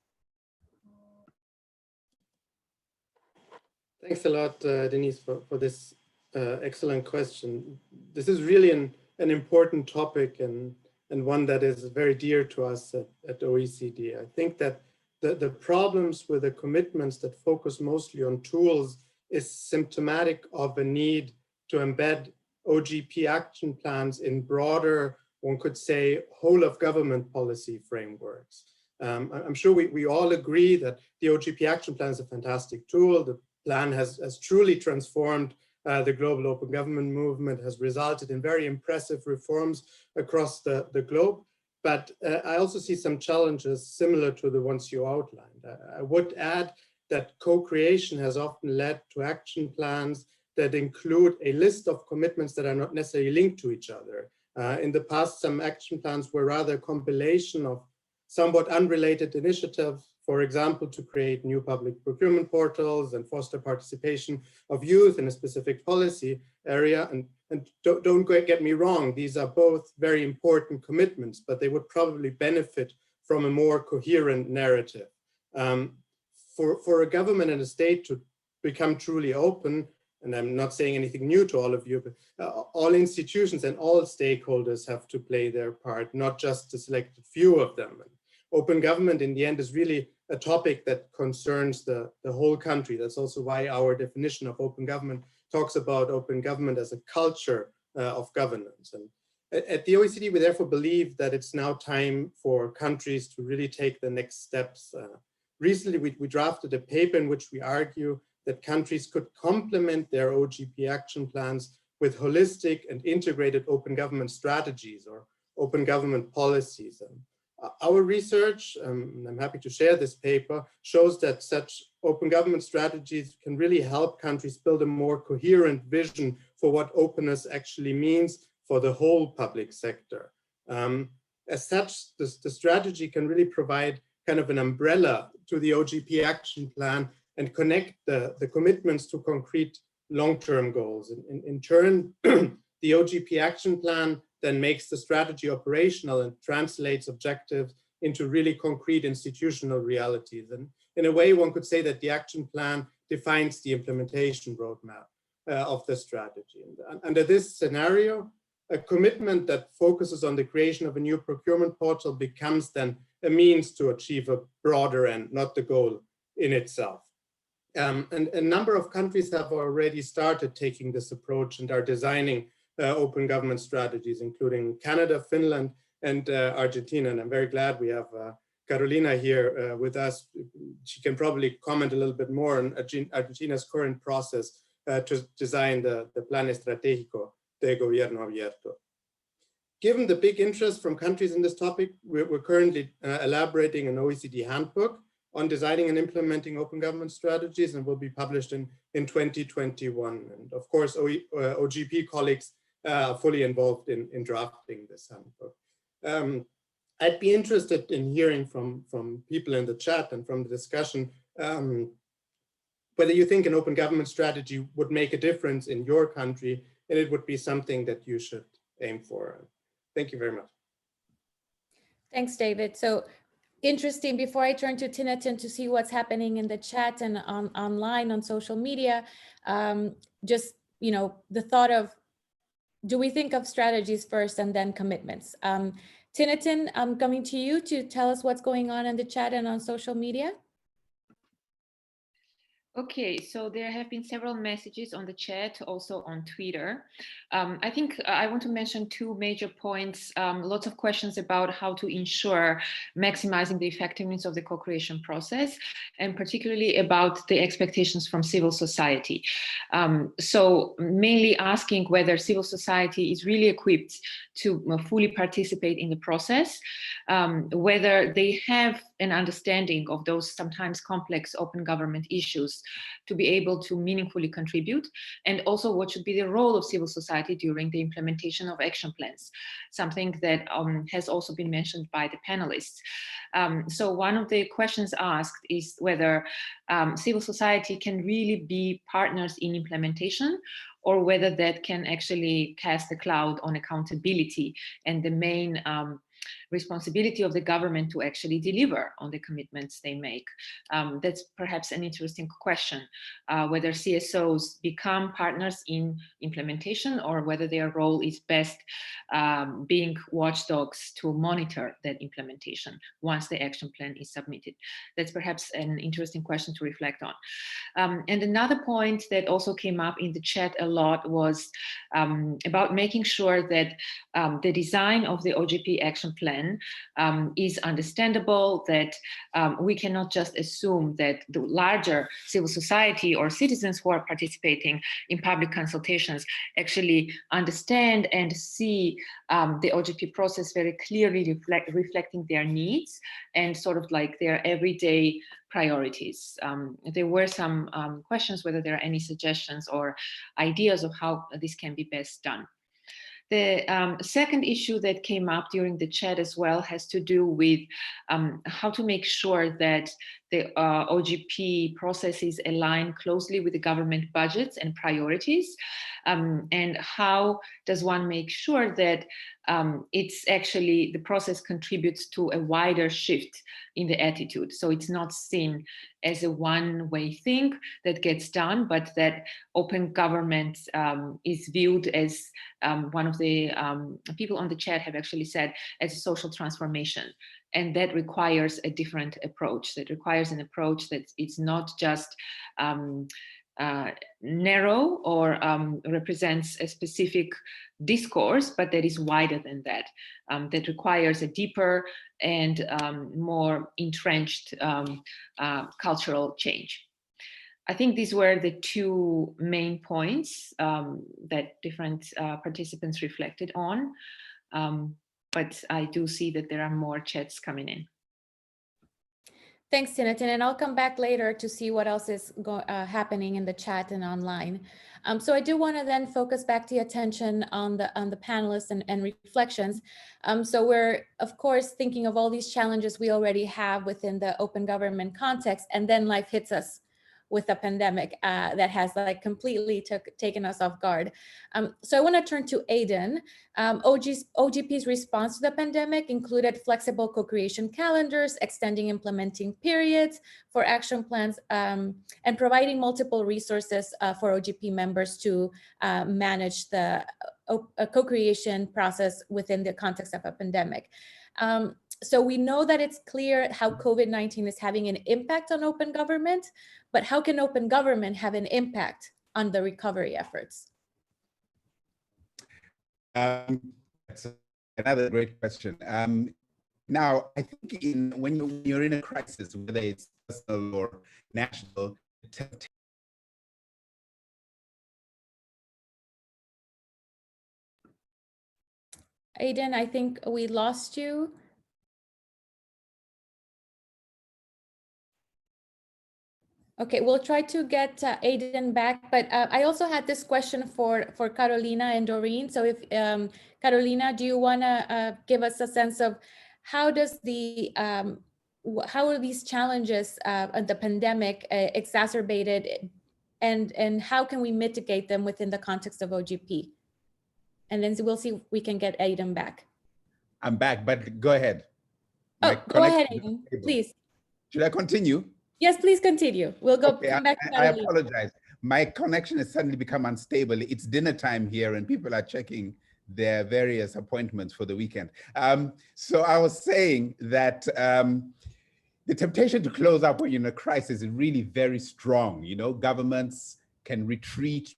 Thanks a lot, Denise, for this excellent question. This is really an important topic, and one that is very dear to us at OECD. I think that the problems with the commitments that focus mostly on tools is symptomatic of a need to embed OGP action plans in broader, one could say, whole of government policy frameworks. I'm sure we all agree that the OGP action plan is a fantastic tool. The plan has truly transformed the global open government movement, has resulted in very impressive reforms across the globe. But I also see some challenges similar to the ones you outlined. I would add that co-creation has often led to action plans that include a list of commitments that are not necessarily linked to each other. In the past, some action plans were rather a compilation of somewhat unrelated initiatives, for example, to create new public procurement portals and foster participation of youth in a specific policy area. And don't get me wrong, these are both very important commitments, but they would probably benefit from a more coherent narrative. For a government and a state to become truly open, and I'm not saying anything new to all of you, but all institutions and all stakeholders have to play their part, not just a selected few of them. And open government in the end is really a topic that concerns the whole country. That's also why our definition of open government talks about open government as a culture of governance. And at the OECD, we therefore believe that it's now time for countries to really take the next steps. Recently, we drafted a paper in which we argue that countries could complement their OGP action plans with holistic and integrated open government strategies or open government policies. Our research, and I'm happy to share this paper, shows that such open government strategies can really help countries build a more coherent vision for what openness actually means for the whole public sector. As such, the strategy can really provide kind of an umbrella to the OGP action plan and connect the commitments to concrete long-term goals. In turn, the OGP action plan then makes the strategy operational and translates objectives into really concrete institutional realities. And in a way, one could say that the action plan defines the implementation roadmap of the strategy. And under this scenario, a commitment that focuses on the creation of a new procurement portal becomes then a means to achieve a broader end, not the goal in itself. And a number of countries have already started taking this approach and are designing open government strategies, including Canada, Finland, and Argentina. And I'm very glad we have Carolina here with us. She can probably comment a little bit more on Argentina's current process to design the Plan Estratégico de Gobierno Abierto. Given the big interest from countries in this topic, we're currently elaborating an OECD handbook on designing and implementing open government strategies, and will be published in 2021. And of course, OGP colleagues are fully involved in drafting this handbook. I'd be interested in hearing from people in the chat and from the discussion whether you think an open government strategy would make a difference in your country, and it would be something that you should aim for. Thank you very much. Thanks, David. So interesting, before I turn to Tinatin to see what's happening in the chat and online on social media, just, you know, the thought of, do we think of strategies first and then commitments? Tinatin, I'm coming to you to tell us what's going on in the chat and on social media. Okay, so there have been several messages on the chat, also on Twitter. I think I want to mention two major points. Lots of questions about how to ensure maximizing the effectiveness of the co-creation process, and particularly about the expectations from civil society. So mainly asking whether civil society is really equipped to fully participate in the process, whether they have an understanding of those sometimes complex open government issues to be able to meaningfully contribute, and also what should be the role of civil society during the implementation of action plans, something that has also been mentioned by the panelists. So one of the questions asked is whether civil society can really be partners in implementation, or whether that can actually cast a cloud on accountability and the main responsibility of the government to actually deliver on the commitments they make. That's perhaps an interesting question, whether CSOs become partners in implementation, or whether their role is best being watchdogs to monitor that implementation once the action plan is submitted. That's perhaps an interesting question to reflect on. And another point that also came up in the chat a lot was about making sure that the design of the OGP action plan is understandable, that we cannot just assume that the larger civil society or citizens who are participating in public consultations actually understand and see the OGP process very clearly reflecting their needs and sort of like their everyday priorities. There were some questions whether there are any suggestions or ideas of how this can be best done. The second issue that came up during the chat as well has to do with how to make sure that the OGP processes align closely with the government budgets and priorities? And how does one make sure that it's actually the process contributes to a wider shift in the attitude? So it's not seen as a one-way thing that gets done, but that open government is viewed as one of the people on the chat have actually said as a social transformation. And that requires a different approach. That requires an approach that it's not just narrow or represents a specific discourse, but that is wider than that. That requires a deeper and more entrenched cultural change. I think these were the two main points that different participants reflected on. But I do see that there are more chats coming in. Thanks, Tinatin, and I'll come back later to see what else is happening in the chat and online. So I do want to then focus back the attention on the panelists and reflections. So we're, of course, thinking of all these challenges we already have within the open government context, and then life hits us with a pandemic that has like completely taken us off guard. So I want to turn to Aidan. OGP's response to the pandemic included flexible co-creation calendars, extending implementing periods for action plans, and providing multiple resources for OGP members to manage the co-creation process within the context of a pandemic. So we know that it's clear how COVID-19 is having an impact on open government, but how can open government have an impact on the recovery efforts? That's another great question. Now, I think when you're in a crisis, whether it's personal or national, Aidan, I think we lost you. Okay, we'll try to get Aidan back, but I also had this question for Carolina and Doreen. So if Carolina, do you want to give us a sense of how does how are these challenges of the pandemic exacerbated, and how can we mitigate them within the context of OGP? And then we'll see if we can get Aidan back. I'm back, but go ahead. Oh, go ahead, Aidan, please. Should I continue? Yes, please continue. We'll go Okay, come back to I apologize. My connection has suddenly become unstable. It's dinner time here and people are checking their various appointments for the weekend. So I was saying that the temptation to close up when you're in a crisis is really very strong. You know, governments can retreat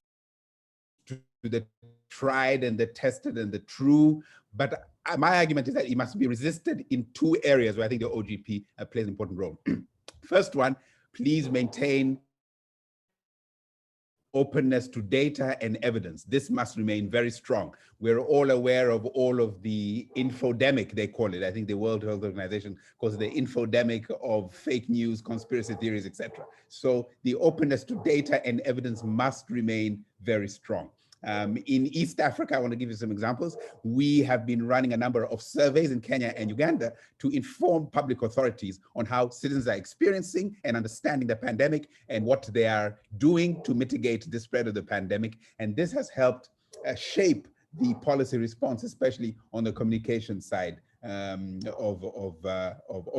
to the tried and the tested and the true, but my argument is that it must be resisted in two areas where I think the OGP plays an important role. First one, please maintain openness to data and evidence. This must remain very strong. We're all aware of all of the infodemic, they call it. I think the World Health Organization calls it the infodemic of fake news, conspiracy theories, etc. So the openness to data and evidence must remain very strong. In East Africa, I want to give you some examples. We have been running a number of surveys in Kenya and Uganda to inform public authorities on how citizens are experiencing and understanding the pandemic and what they are doing to mitigate the spread of the pandemic. And this has helped shape the policy response, especially on the communication side of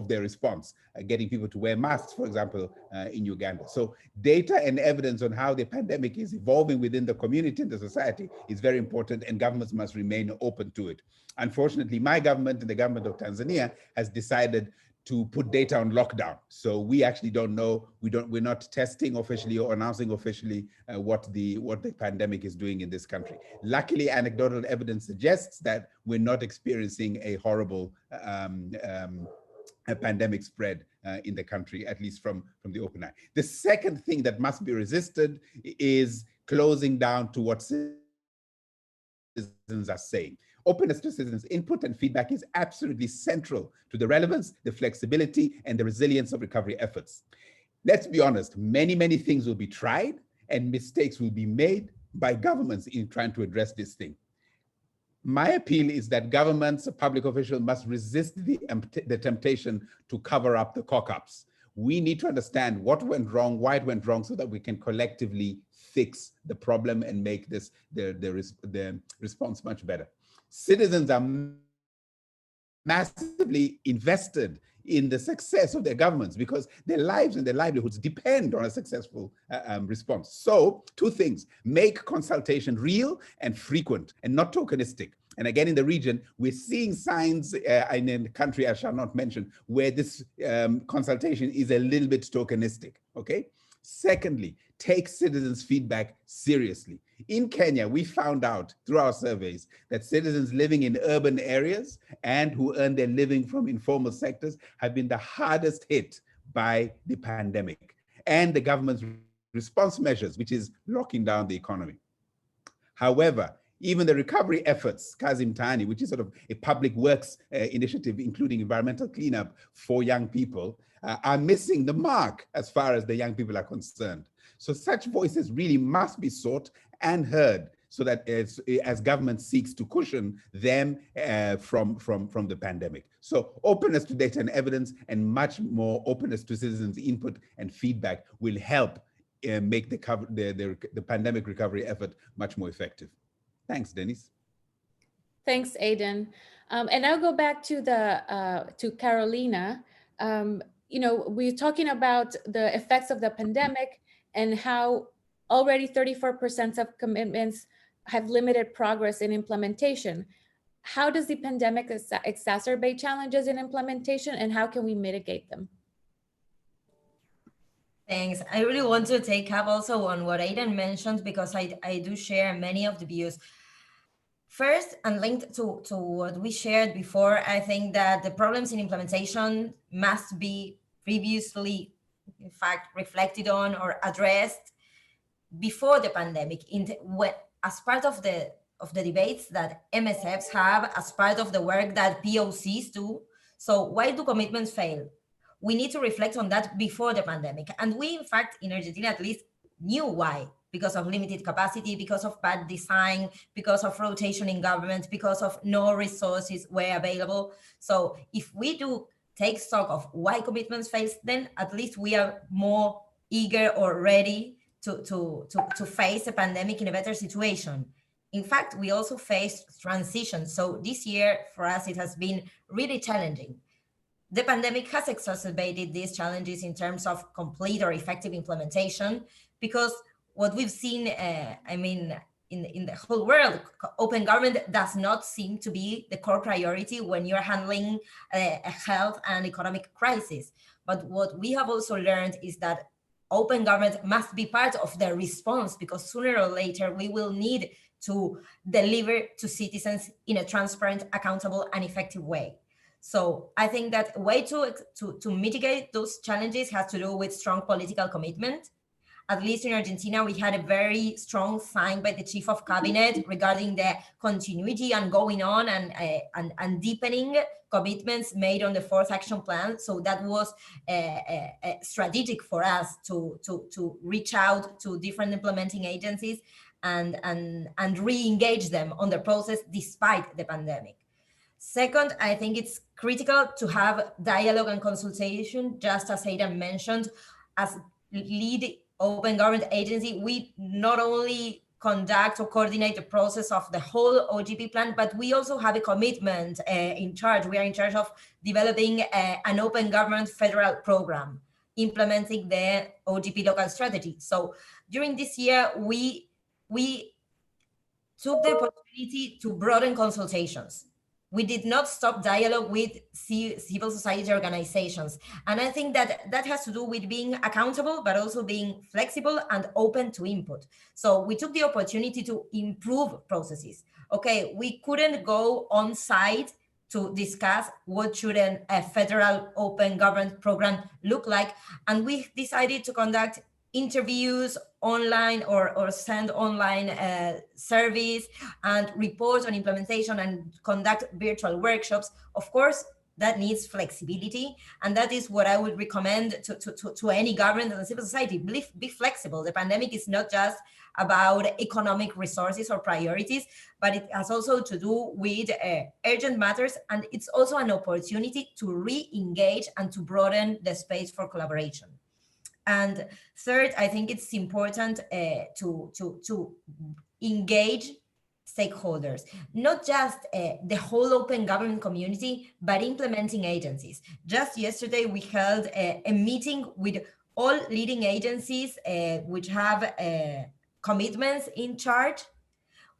their response, getting people to wear masks, for example, in Uganda. So data and evidence on how the pandemic is evolving within the community and the society is very important, and governments must remain open to it. Unfortunately, my government and the government of Tanzania has decided to put data on lockdown. So we actually don't know, we're not testing officially or announcing officially what the pandemic is doing in this country. Luckily, anecdotal evidence suggests that we're not experiencing a horrible a pandemic spread in the country, at least from the open eye. The second thing that must be resisted is closing down to what citizens are saying. Openness to citizens' input and feedback is absolutely central to the relevance, the flexibility, and the resilience of recovery efforts. Let's be honest, many things will be tried and mistakes will be made by governments in trying to address this thing. My appeal is that governments, public officials must resist the temptation to cover up the cock-ups. we need to understand what went wrong, why it went wrong, so that we can collectively fix the problem and make this the response much better. Citizens are massively invested in the success of their governments because their lives and their livelihoods depend on a successful response. So, two things: make consultation real and frequent and not tokenistic. And again, in the region, we're seeing signs in a country I shall not mention where this consultation is a little bit tokenistic, okay? Secondly, take citizens' feedback seriously. In Kenya, we found out through our surveys that citizens living in urban areas and who earn their living from informal sectors have been the hardest hit by the pandemic and the government's response measures, which is locking down the economy. However, even the recovery efforts, Kazi Mtaani, which is sort of a public works initiative, including environmental cleanup for young people, are missing the mark as far as the young people are concerned. So such voices really must be sought and heard so that as government seeks to cushion them from the pandemic. So openness to data and evidence and much more openness to citizens' input and feedback will help make the pandemic recovery effort much more effective. Thanks, Denise. Thanks, Aidan. And I'll go back to to Carolina. You know, we're talking about the effects of the pandemic and how already 34% of commitments have limited progress in implementation. How does the pandemic exacerbate challenges in implementation, and how can we mitigate them? Thanks. I really want to take up also on what Aidan mentioned, because I do share many of the views. First, and linked to what we shared before, I think that the problems in implementation must be previously, in fact, reflected on or addressed before the pandemic, as part of the debates that MSFs have, as part of the work that POCs do. So why do commitments fail? We need to reflect on that before the pandemic. And we, in fact, in Argentina at least, knew why. Because of limited capacity, because of bad design, because of rotation in government, because of no resources were available. So if we do take stock of why commitments fail, then at least we are more eager or ready to face a pandemic in a better situation. In fact, we also faced transition. So this year for us, it has been really challenging. The pandemic has exacerbated these challenges in terms of complete or effective implementation, because what we've seen, in the whole world, open government does not seem to be the core priority when you're handling a health and economic crisis. But what we have also learned is that open government must be part of the response, because sooner or later we will need to deliver to citizens in a transparent, accountable, and effective way. So I think that a way to mitigate those challenges has to do with strong political commitment. At least in Argentina, we had a very strong sign by the chief of cabinet regarding the continuity and going on and deepening commitments made on the fourth action plan. So that was strategic for us to reach out to different implementing agencies and re-engage them on the process despite the pandemic. Second, I think it's critical to have dialogue and consultation, just as Aidan mentioned. As lead open government agency, we not only conduct or coordinate the process of the whole OGP plan, but we also have a commitment in charge. We are in charge of developing an open government federal program, implementing the OGP local strategy. So during this year, we took the opportunity to broaden consultations. We did not stop dialogue with civil society organizations. And I think that has to do with being accountable, but also being flexible and open to input. So we took the opportunity to improve processes. Okay, we couldn't go on site to discuss what should a federal open government program look like. And we decided to conduct interviews online or send online surveys and report on implementation and conduct virtual workshops. Of course, that needs flexibility. And that is what I would recommend to any government and civil society. Be flexible. The pandemic is not just about economic resources or priorities, but it has also to do with urgent matters. And it's also an opportunity to re-engage and to broaden the space for collaboration. And third, I think it's important to engage stakeholders, not just the whole open government community, but implementing agencies. Just yesterday, we held a meeting with all leading agencies which have commitments in charge,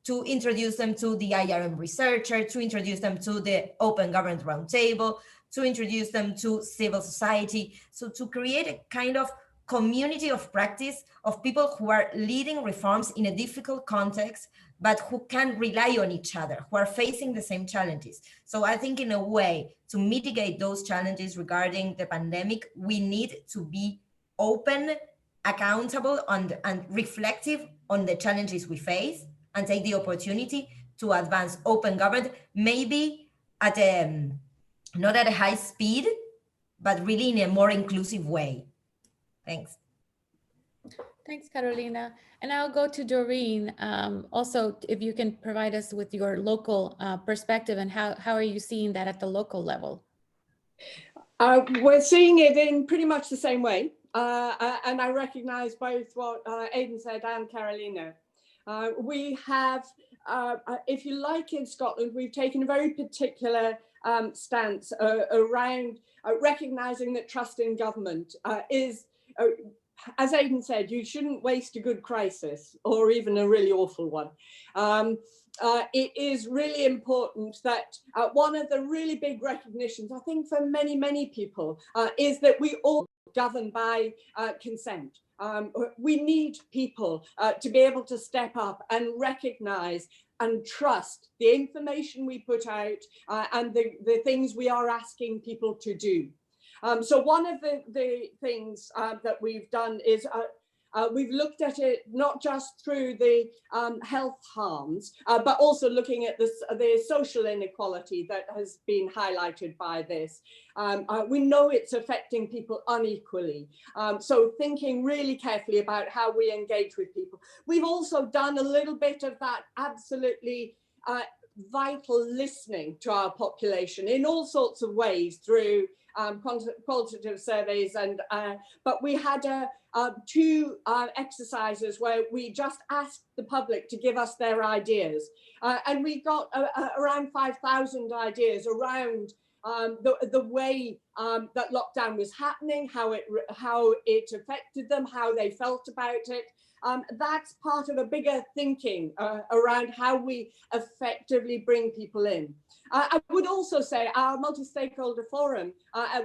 to introduce them to the IRM researcher, to introduce them to the Open Government Roundtable, to introduce them to civil society. So to create a kind of community of practice of people who are leading reforms in a difficult context, but who can rely on each other, who are facing the same challenges. So I think in a way, to mitigate those challenges regarding the pandemic, we need to be open, accountable, and reflective on the challenges we face, and take the opportunity to advance open government, maybe at not at a high speed, but really in a more inclusive way. Thanks. Thanks, Carolina. And I'll go to Doreen. Also, if you can provide us with your local perspective, and how are you seeing that at the local level? We're seeing it in pretty much the same way. And I recognize both what Aidan said and Carolina. We have, if you like, in Scotland, we've taken a very particular stance around recognizing that trust in government is, as Aidan said, you shouldn't waste a good crisis or even a really awful one. It is really important that one of the really big recognitions, I think for many, many people, is that we all govern by consent. We need people to be able to step up and recognize and trust the information we put out and the things we are asking people to do. So one of the things that we've done is we've looked at it not just through the health harms, but also looking at the social inequality that has been highlighted by this. We know it's affecting people unequally. So thinking really carefully about how we engage with people. We've also done a little bit of that absolutely vital listening to our population in all sorts of ways through qualitative surveys, and but we had two exercises where we just asked the public to give us their ideas, and we got around 5,000 ideas around the way that lockdown was happening, how it affected them, how they felt about it. That's part of a bigger thinking around how we effectively bring people in. I would also say our multi-stakeholder forum,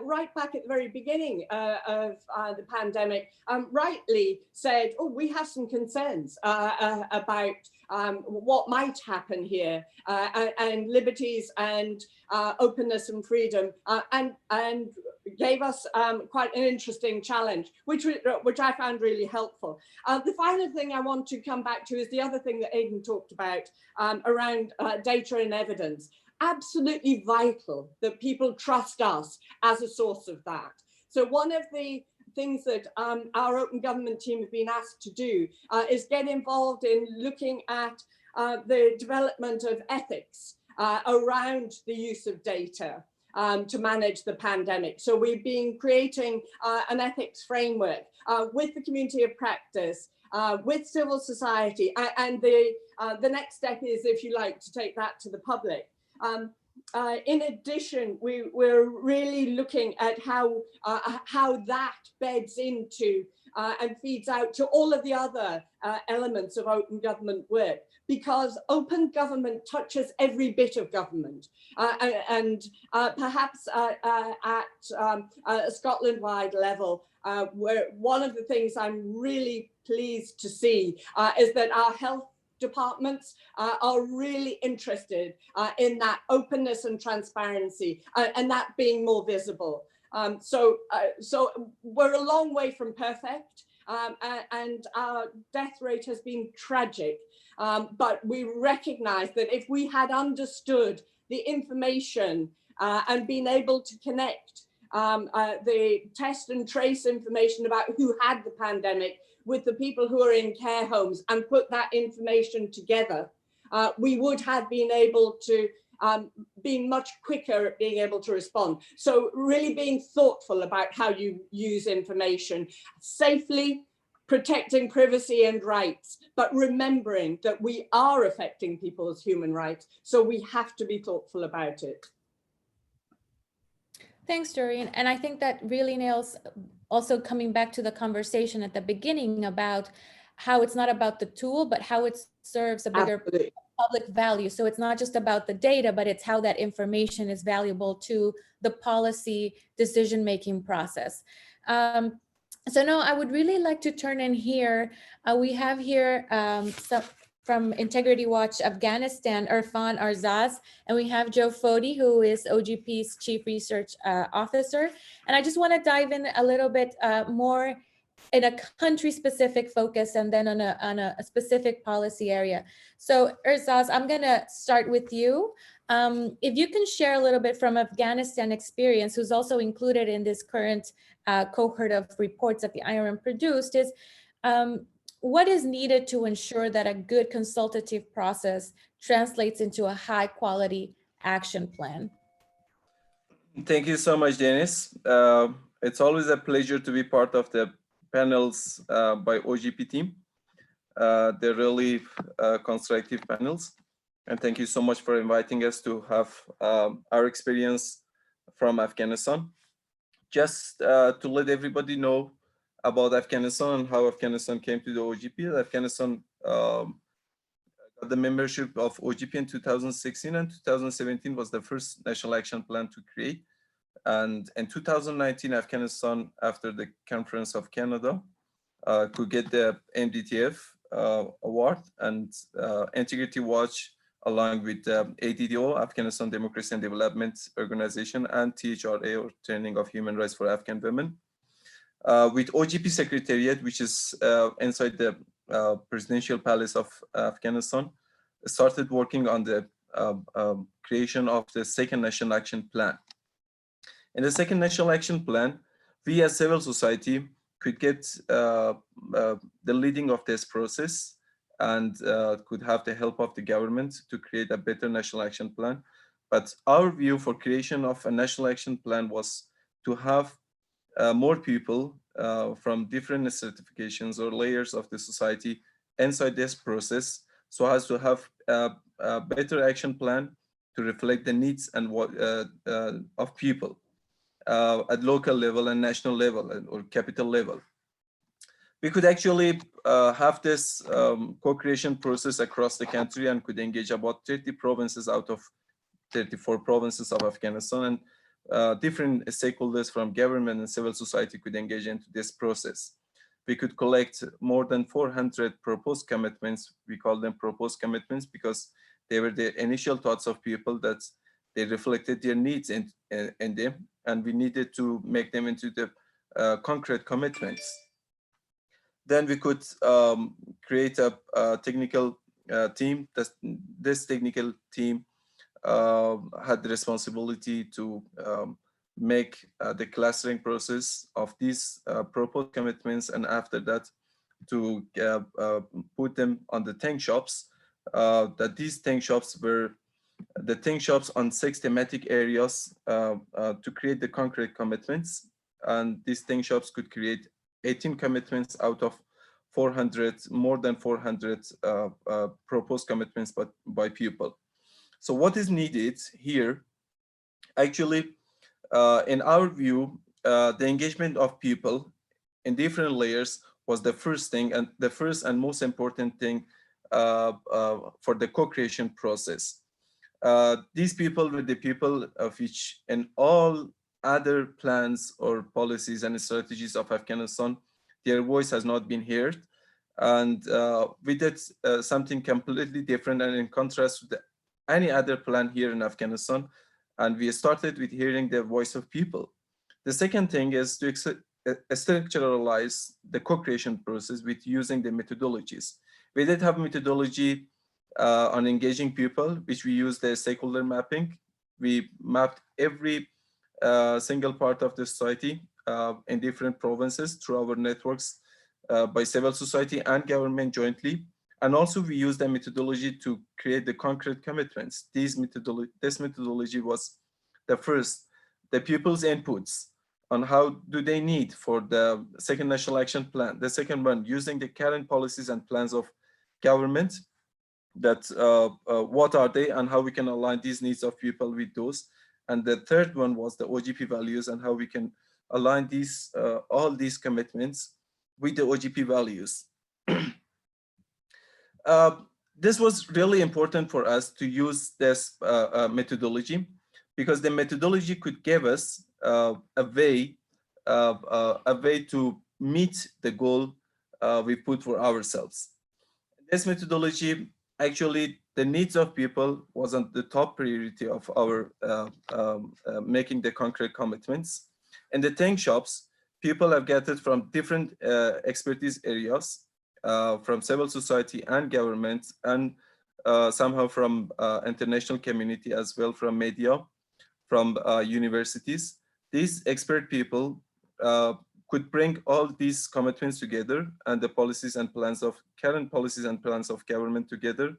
right back at the very beginning of the pandemic, rightly said, oh, we have some concerns about what might happen here, and liberties and openness and freedom, and gave us quite an interesting challenge, which I found really helpful. The final thing I want to come back to is the other thing that Aidan talked about around data and evidence. Absolutely vital that people trust us as a source of that. So one of the things that our open government team have been asked to do is get involved in looking at the development of ethics around the use of data to manage the pandemic. So we've been creating an ethics framework with the community of practice, with civil society, and the next step is, if you like, to take that to the public. In addition, we're really looking at how that beds into and feeds out to all of the other elements of open government work, because open government touches every bit of government, and perhaps at a Scotland-wide level, where one of the things I'm really pleased to see is that our health departments are really interested in that openness and transparency, and that being more visible. So we're a long way from perfect, and our death rate has been tragic, but we recognize that if we had understood the information and been able to connect the test and trace information about who had the pandemic with the people who are in care homes and put that information together, we would have been able to be much quicker at being able to respond. So really being thoughtful about how you use information safely, protecting privacy and rights, but remembering that we are affecting people's human rights. So we have to be thoughtful about it. Thanks, Doreen. And I think that really nails also coming back to the conversation at the beginning about how it's not about the tool, but how it serves a bigger Absolutely. public value. So it's not just about the data, but it's how that information is valuable to the policy decision-making process. So now I would really like to turn in here. We have here from Integrity Watch Afghanistan, Irfan Arzaz, and we have Joe Fody, who is OGP's Chief Research Officer. And I just want to dive in a little bit more in a country-specific focus and then on a specific policy area. So Arzaz, I'm going to start with you. If you can share a little bit from Afghanistan experience, who's also included in this current cohort of reports that the IRM produced, is what is needed to ensure that a good consultative process translates into a high quality action plan? Thank you so much, Dennis. It's always a pleasure to be part of the panels by OGP team. They're really constructive panels. And thank you so much for inviting us to have our experience from Afghanistan. Just to let everybody know about Afghanistan and how Afghanistan came to the OGP. Afghanistan got the membership of OGP in 2016, and 2017 was the first national action plan to create. And in 2019, Afghanistan, after the Conference of Canada, could get the MDTF award, and Integrity Watch, along with ADDO, Afghanistan Democracy and Development Organization, and THRA, or Training of Human Rights for Afghan Women, with OGP Secretariat, which is inside the Presidential Palace of Afghanistan, started working on the creation of the second National Action Plan. In the second National Action Plan, we as civil society could get the leading of this process and could have the help of the government to create a better National Action Plan. But our view for creation of a National Action Plan was to have more people from different certifications or layers of the society inside this process, so as to have a better action plan to reflect the needs and what of people at local level and national level or capital level. We could actually have this co-creation process across the country and could engage about 30 provinces out of 34 provinces of Afghanistan, and different stakeholders from government and civil society could engage into this process. We could collect more than 400 proposed commitments. We call them proposed commitments because they were the initial thoughts of people that they reflected their needs in them, and we needed to make them into the concrete commitments. Then we could create a technical team. This technical team had the responsibility to make the clustering process of these proposed commitments, and after that to put them on the tank shops. That these tank shops were the tank shops on 6 thematic areas to create the concrete commitments, and these tank shops could create 18 commitments out of 400, more than 400 proposed commitments by people. So what is needed here, actually, in our view, the engagement of people in different layers was the first thing, and the first and most important thing for the co-creation process. These people were the people of which in all other plans or policies and strategies of Afghanistan, their voice has not been heard. And we did something completely different and in contrast to any other plan here in Afghanistan. And we started with hearing the voice of people. The second thing is to structuralize the co-creation process with using the methodologies. We did have methodology on engaging people, which we used the stakeholder mapping. We mapped every single part of the society in different provinces through our networks by civil society and government jointly. And also we use the methodology to create the concrete commitments. This methodology was the first, the people's inputs on how do they need for the second national action plan. The second one, using the current policies and plans of government, that what are they and how we can align these needs of people with those. And the third one was the OGP values and how we can align these all these commitments with the OGP values. This was really important for us to use this methodology, because the methodology could give us a way to meet the goal we put for ourselves. This methodology, actually, the needs of people wasn't the top priority of our making the concrete commitments. In the tank shops, people have gathered from different expertise areas, from civil society and government, and somehow from international community as well, from media, from universities. These expert people could bring all these commitments together and the policies and plans of current policies and plans of government together,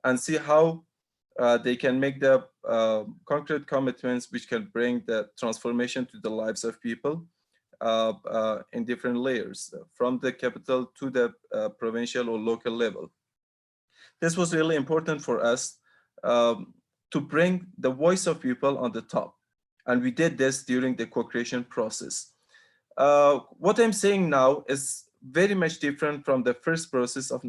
and see how they can make the concrete commitments which can bring the transformation to the lives of people in different layers, from the capital to the provincial or local level. This was really important for us to bring the voice of people on the top. And we did this during the co-creation process. What I'm saying now is very much different from the first process of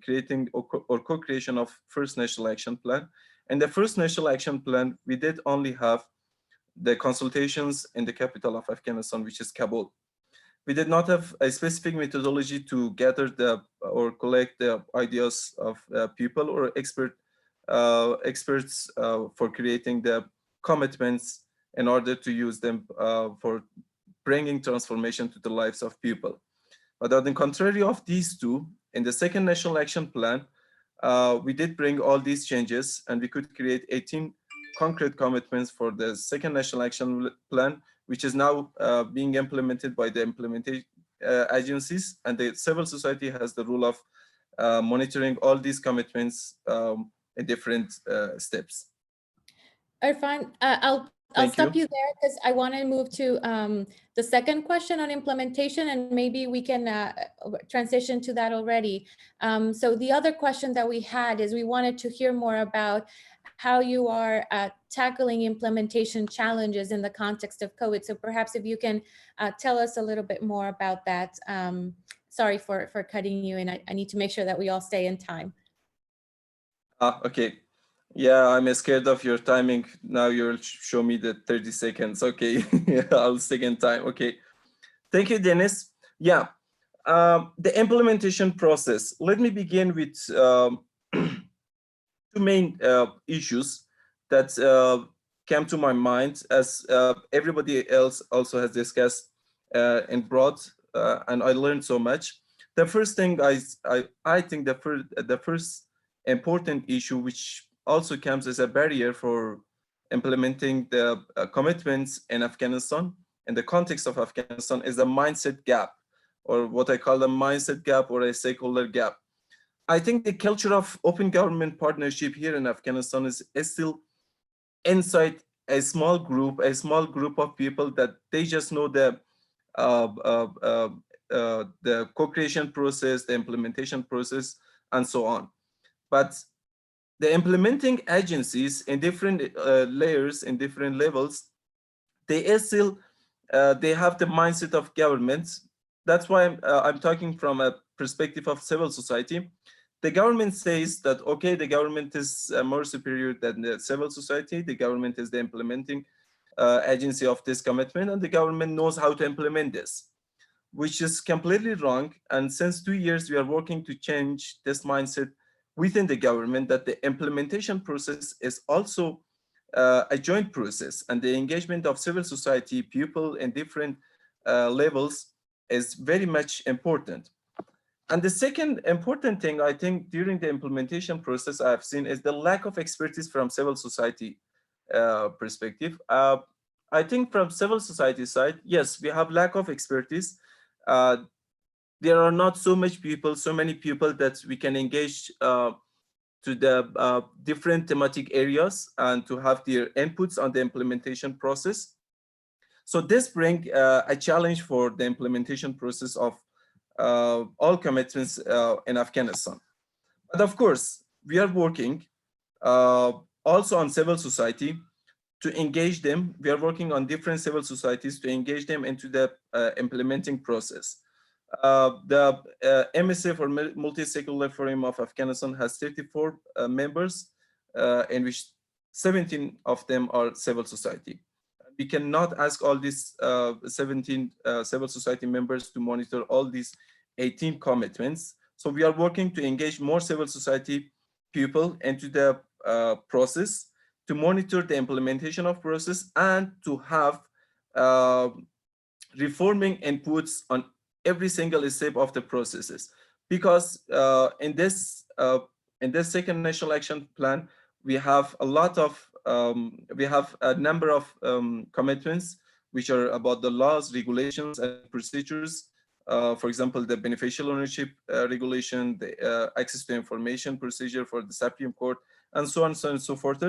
creating or co-creation of first national action plan. In the first national action plan, we did only have the consultations in the capital of Afghanistan, which is Kabul. We did not have a specific methodology to gather or collect the ideas of people or experts for creating the commitments in order to use them for bringing transformation to the lives of people. But on the contrary of these two, in the second national action plan, we did bring all these changes, and we could create 18 concrete commitments for the second national action plan, which is now being implemented by the implementation agencies, and the civil society has the role of monitoring all these commitments in different steps. Irfan, I'll stop you there because I want to move to the second question on implementation, and maybe we can transition to that already. So the other question that we had is we wanted to hear more about how you are tackling implementation challenges in the context of COVID. So perhaps if you can tell us a little bit more about that. Sorry for cutting you, and I need to make sure that we all stay in time. Okay. Yeah, I'm scared of your timing. Now you'll show me the 30 seconds. Okay, I'll stick in time. Okay. Thank you, Dennis. Yeah, the implementation process. Let me begin with two main issues that came to my mind, as everybody else also has discussed and brought, and I learned so much. The first thing I think the first important issue, which also comes as a barrier for implementing the commitments in Afghanistan, in the context of Afghanistan, is the mindset gap, or what I call the mindset gap or a stakeholder gap. I think the culture of open government partnership here in Afghanistan is still inside a small group of people that they just know the co-creation process, the implementation process, and so on. But the implementing agencies in different layers, in different levels, they still they have the mindset of governments. That's why I'm talking from a perspective of civil society. The government says that, okay, the government is more superior than the civil society. The government is the implementing agency of this commitment, and the government knows how to implement this, which is completely wrong. And since 2 years, we are working to change this mindset within the government, that the implementation process is also a joint process, and the engagement of civil society people in different levels is very much important. And the second important thing, I think, during the implementation process I've seen is the lack of expertise from civil society perspective. I think from civil society side, yes, we have lack of expertise. there are not so many people that we can engage to the different thematic areas and to have their inputs on the implementation process. So this brings a challenge for the implementation process of all commitments in Afghanistan. But of course, we are working also on civil society to engage them. We are working on different civil societies to engage them into the implementing process. The MSF, or Multi-Secular Forum of Afghanistan, has 34 members, in which 17 of them are civil society. We cannot ask all these 17 civil society members to monitor all these 18 commitments. So we are working to engage more civil society people into the process, to monitor the implementation of process, and to have reforming inputs on every single step of the processes. Because in this second national action plan, we have a lot of we have a number of commitments which are about the laws, regulations, and procedures. For example, the beneficial ownership regulation, the access to information procedure for the Supreme Court, and so on and so forth.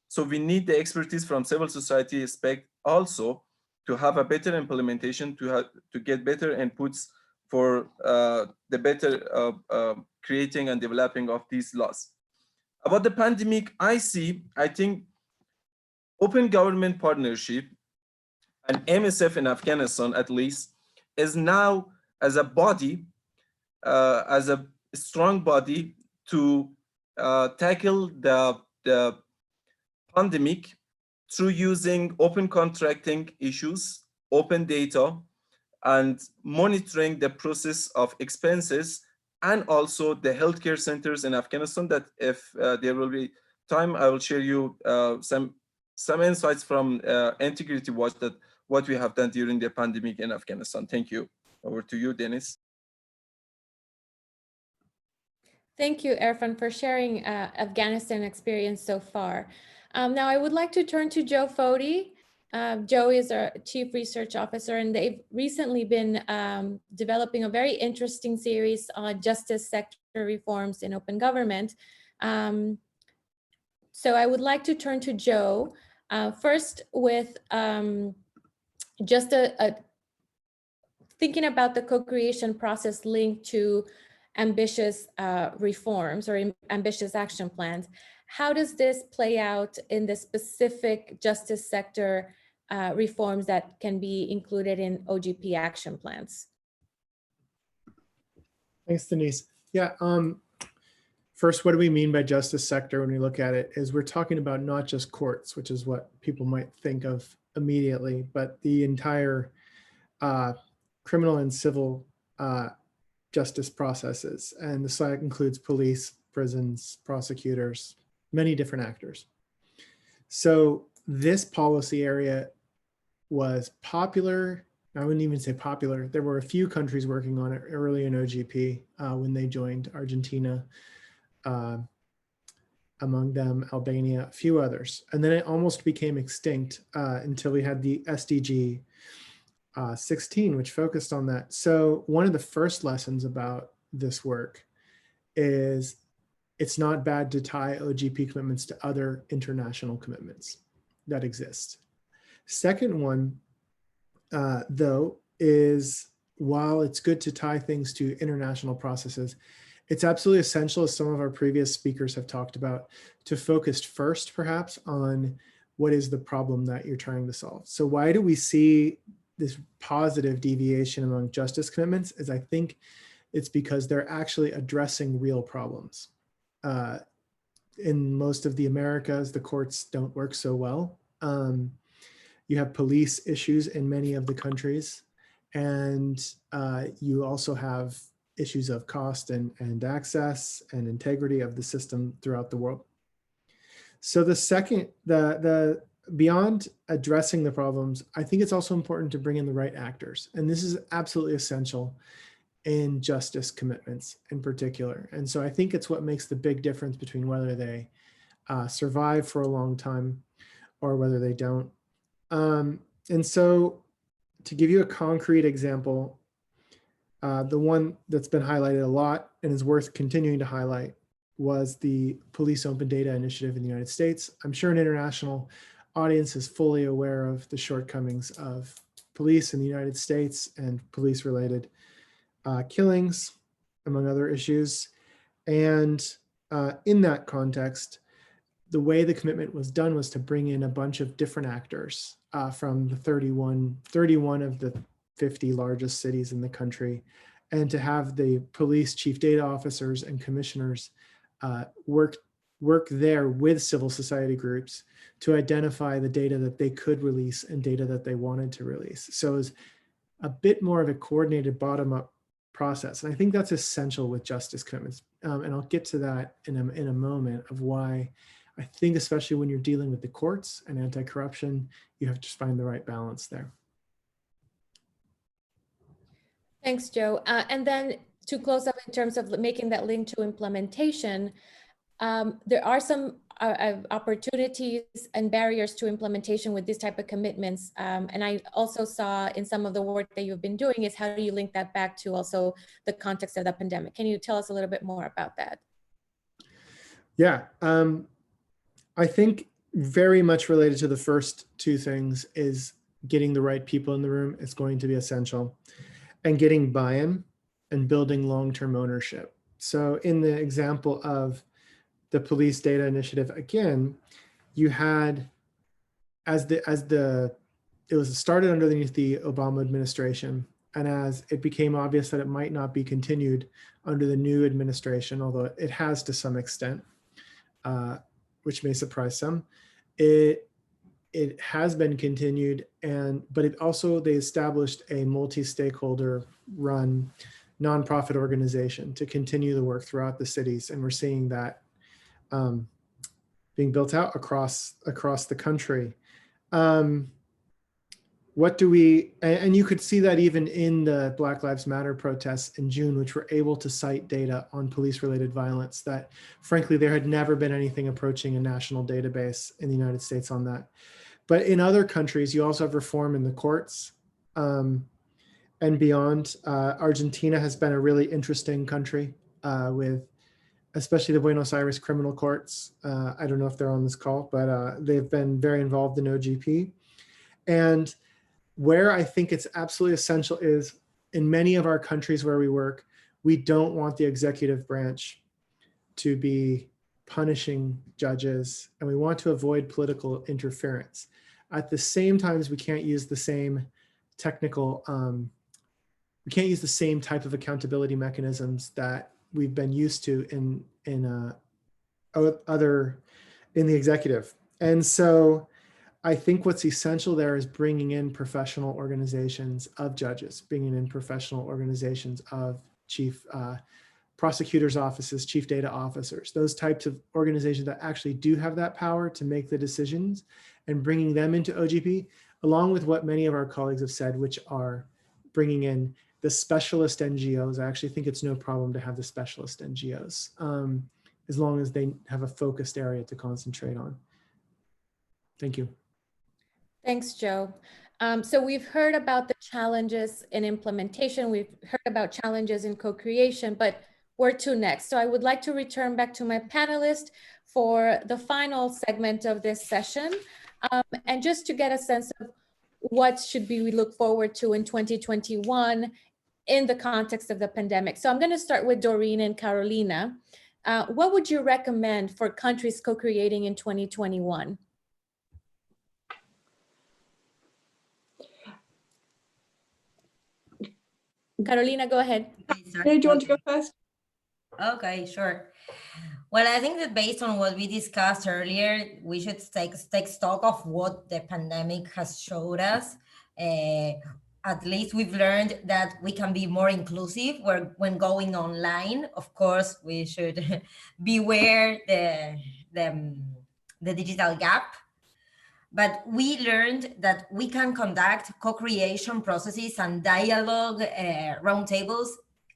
So we need the expertise from civil society aspect also to have a better implementation, to get better inputs for the better creating and developing of these laws. About the pandemic, I think open government partnership and MSF in Afghanistan, at least, is now as a body, as a strong body to tackle the pandemic through using open contracting issues, open data, and monitoring the process of expenses, and also the healthcare centers in Afghanistan. That if there will be time, I will share you some insights from Integrity Watch, that what we have done during the pandemic in Afghanistan. Thank you. Over to you, Dennis. Thank you, Irfan, for sharing Afghanistan experience so far. Now I would like to turn to Joe Foti. Joe is our Chief Research Officer, and they've recently been developing a very interesting series on justice sector reforms in open government. So I would like to turn to Joe first with just thinking about the co-creation process linked to ambitious reforms or ambitious action plans. How does this play out in the specific justice sector reforms that can be included in OGP action plans? Thanks, Denise. Yeah, first, what do we mean by justice sector when we look at it is we're talking about not just courts, which is what people might think of immediately, but the entire criminal and civil justice processes. And this includes police, prisons, prosecutors, many different actors. So this policy area was popular. I wouldn't even say popular. There were a few countries working on it early in OGP when they joined, Argentina, among them Albania, a few others. And then it almost became extinct until we had the SDG 16, which focused on that. So one of the first lessons about this work is it's not bad to tie OGP commitments to other international commitments that exist. Second one, though, is while it's good to tie things to international processes, it's absolutely essential, as some of our previous speakers have talked about, to focus first, perhaps, on what is the problem that you're trying to solve. So why do we see this positive deviation among justice commitments? Is I think it's because they're actually addressing real problems. In most of the Americas, the courts don't work so well. You have police issues in many of the countries, and you also have issues of cost and access and integrity of the system throughout the world. So the second, the beyond addressing the problems, I think it's also important to bring in the right actors. And this is absolutely essential in justice commitments in particular. And so I think it's what makes the big difference between whether they survive for a long time or whether they don't. And so to give you a concrete example, The one that's been highlighted a lot and is worth continuing to highlight was the Police Open Data Initiative in the United States. I'm sure an international audience is fully aware of the shortcomings of police in the United States and police-related killings, among other issues. And in that context, the way the commitment was done was to bring in a bunch of different actors from the 31 of the 50 largest cities in the country, and to have the police chief data officers and commissioners work there with civil society groups to identify the data that they could release and data that they wanted to release. So it was a bit more of a coordinated bottom-up process. And I think that's essential with justice commitments. And I'll get to that in a moment of why I think, especially when you're dealing with the courts and anti-corruption, you have to find the right balance there. Thanks, Joe. And then to close up in terms of making that link to implementation, there are some opportunities and barriers to implementation with this type of commitments. And I also saw in some of the work that you've been doing is how do you link that back to also the context of the pandemic? Can you tell us a little bit more about that? Yeah, I think very much related to the first two things is getting the right people in the room is going to be essential, and getting buy-in and building long-term ownership. So in the example of the police data initiative, again, you had, it was started underneath the Obama administration, and as it became obvious that it might not be continued under the new administration, although it has to some extent, which may surprise some, it has been continued, but it also, they established a multi-stakeholder run nonprofit organization to continue the work throughout the cities. And we're seeing that being built out across the country. What do we, and you could see that even in the Black Lives Matter protests in June, which were able to cite data on police-related violence that, frankly, there had never been anything approaching a national database in the United States on that. But in other countries, you also have reform in the courts and beyond. Argentina has been a really interesting country with especially the Buenos Aires criminal courts. I don't know if they're on this call, but they've been very involved in OGP. And where I think it's absolutely essential is in many of our countries where we work, we don't want the executive branch to be punishing judges, and we want to avoid political interference. At the same time, we can't use the same technical, we can't use the same type of accountability mechanisms that we've been used to in the executive. And so I think what's essential there is bringing in professional organizations of judges, bringing in professional organizations of chief prosecutors' offices, chief data officers, those types of organizations that actually do have that power to make the decisions, and bringing them into OGP, along with what many of our colleagues have said, which are bringing in the specialist NGOs. I actually think it's no problem to have the specialist NGOs, as long as they have a focused area to concentrate on. Thank you. Thanks, Joe. So we've heard about the challenges in implementation. We've heard about challenges in co-creation, but where to next? So I would like to return back to my panelists for the final segment of this session. And just to get a sense of what should we look forward to in 2021 in the context of the pandemic. So I'm going to start with Doreen and Carolina. What would you recommend for countries co-creating in 2021? Carolina, go ahead. Do you want to go first? Okay, sure. Well, I think that based on what we discussed earlier, we should take stock of what the pandemic has showed us. At least we've learned that we can be more inclusive when going online. Of course, we should beware the digital gap. But we learned that we can conduct co-creation processes and dialogue roundtables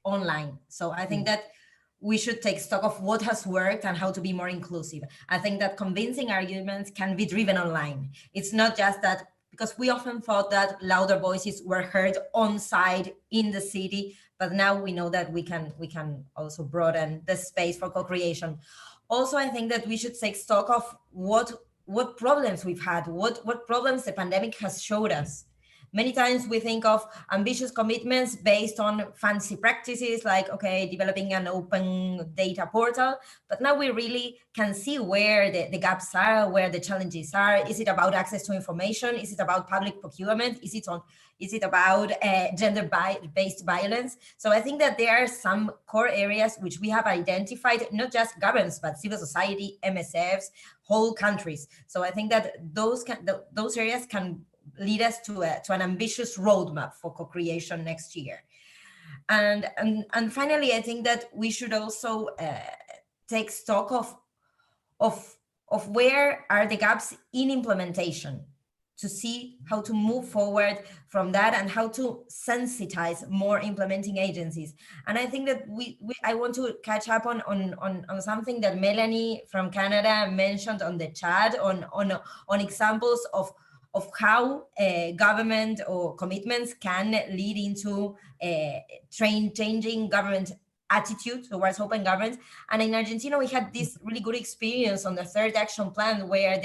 online. So I think that we should take stock of what has worked and how to be more inclusive. I think that convincing arguments can be driven online. It's not just that, because we often thought that louder voices were heard on site in the city, but now we know that we can also broaden the space for co-creation. Also, I think that we should take stock of what problems we've had, what problems the pandemic has showed us. Many times we think of ambitious commitments based on fancy practices like, okay, developing an open data portal, but now we really can see where the gaps are, where the challenges are. Is it about access to information? Is it about public procurement? Is it about gender-based violence? So I think that there are some core areas which we have identified, not just governments, but civil society, MSFs, whole countries. So I think that those areas can lead us to an ambitious roadmap for co-creation next year. And finally, I think that we should also take stock of where are the gaps in implementation, to see how to move forward from that and how to sensitize more implementing agencies. And I think that I want to catch up on something that Melanie from Canada mentioned on the chat on examples of how government or commitments can lead into changing government attitude towards open government. And in Argentina, we had this really good experience on the third action plan, where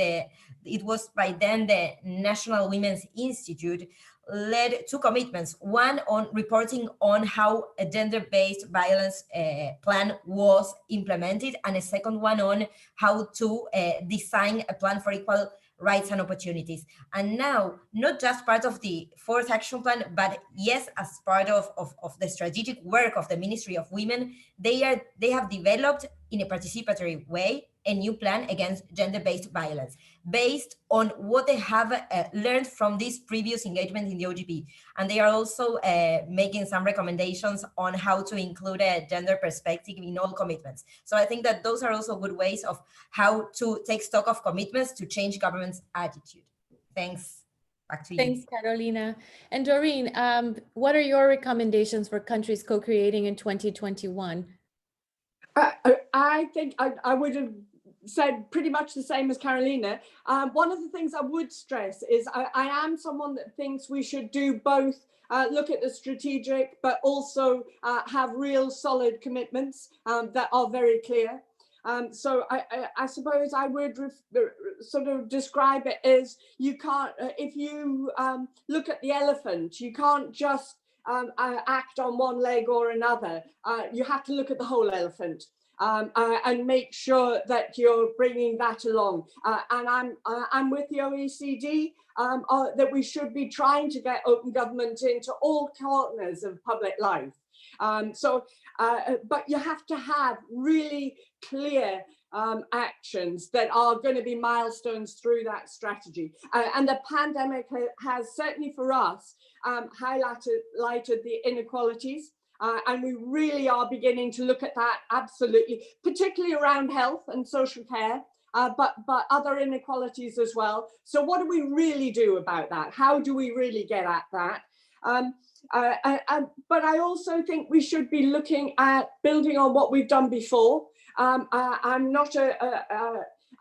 it was by then the National Women's Institute led two commitments, one on reporting on how a gender-based violence plan was implemented, and a second one on how to design a plan for equal rights and opportunities. And now, not just part of the fourth action plan, but yes, as part of the strategic work of the Ministry of Women, they have developed in a participatory way a new plan against gender-based violence, based on what they have learned from this previous engagement in the OGP. And they are also making some recommendations on how to include a gender perspective in all commitments. So I think that those are also good ways of how to take stock of commitments to change government's attitude. Thanks. Back to you. Thanks, Carolina. And Doreen, what are your recommendations for countries co-creating in 2021? I think I would have said pretty much the same as Carolina. One of the things I would stress is I am someone that thinks we should do both, look at the strategic, but also have real solid commitments that are very clear. So I suppose I would sort of describe it as, you can't, if you look at the elephant, you can't just act on one leg or another. You have to look at the whole elephant. And make sure that you're bringing that along. And I'm with the OECD that we should be trying to get open government into all corners of public life. But you have to have really clear actions that are going to be milestones through that strategy. And the pandemic has certainly for us highlighted the inequalities. And we really are beginning to look at that, absolutely, particularly around health and social care, but other inequalities as well. So what do we really do about that? How do we really get at that? But I also think we should be looking at building on what we've done before.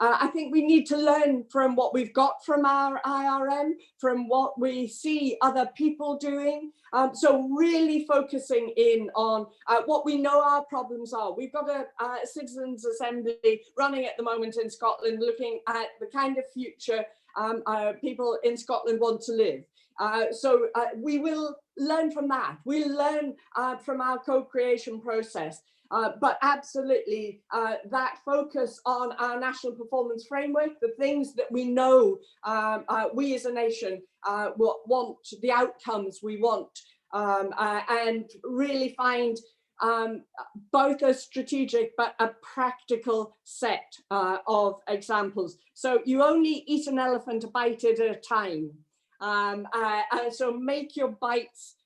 I think we need to learn from what we've got from our IRM, from what we see other people doing. So really focusing in on what we know our problems are. We've got a citizens' assembly running at the moment in Scotland, looking at the kind of future people in Scotland want to live. So we will learn from that. We'll learn from our co-creation process. But absolutely, that focus on our national performance framework, the things that we know we as a nation want, the outcomes we want, and really find both a strategic but a practical set of examples. So you only eat an elephant a bite at a time. And so make your bites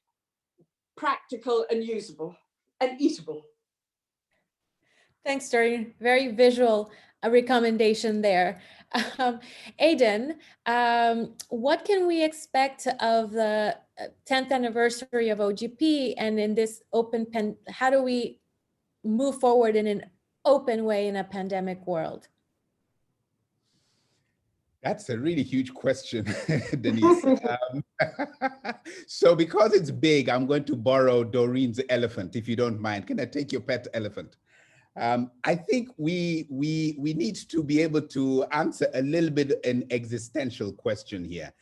practical and usable and eatable. Thanks, Doreen. Very visual recommendation there. Aidan, what can we expect of the 10th anniversary of OGP, and in this how do we move forward in an open way in a pandemic world? That's a really huge question, Denise. So because it's big, I'm going to borrow Doreen's elephant, if you don't mind. Can I take your pet elephant? I think we need to be able to answer a little bit an existential question here,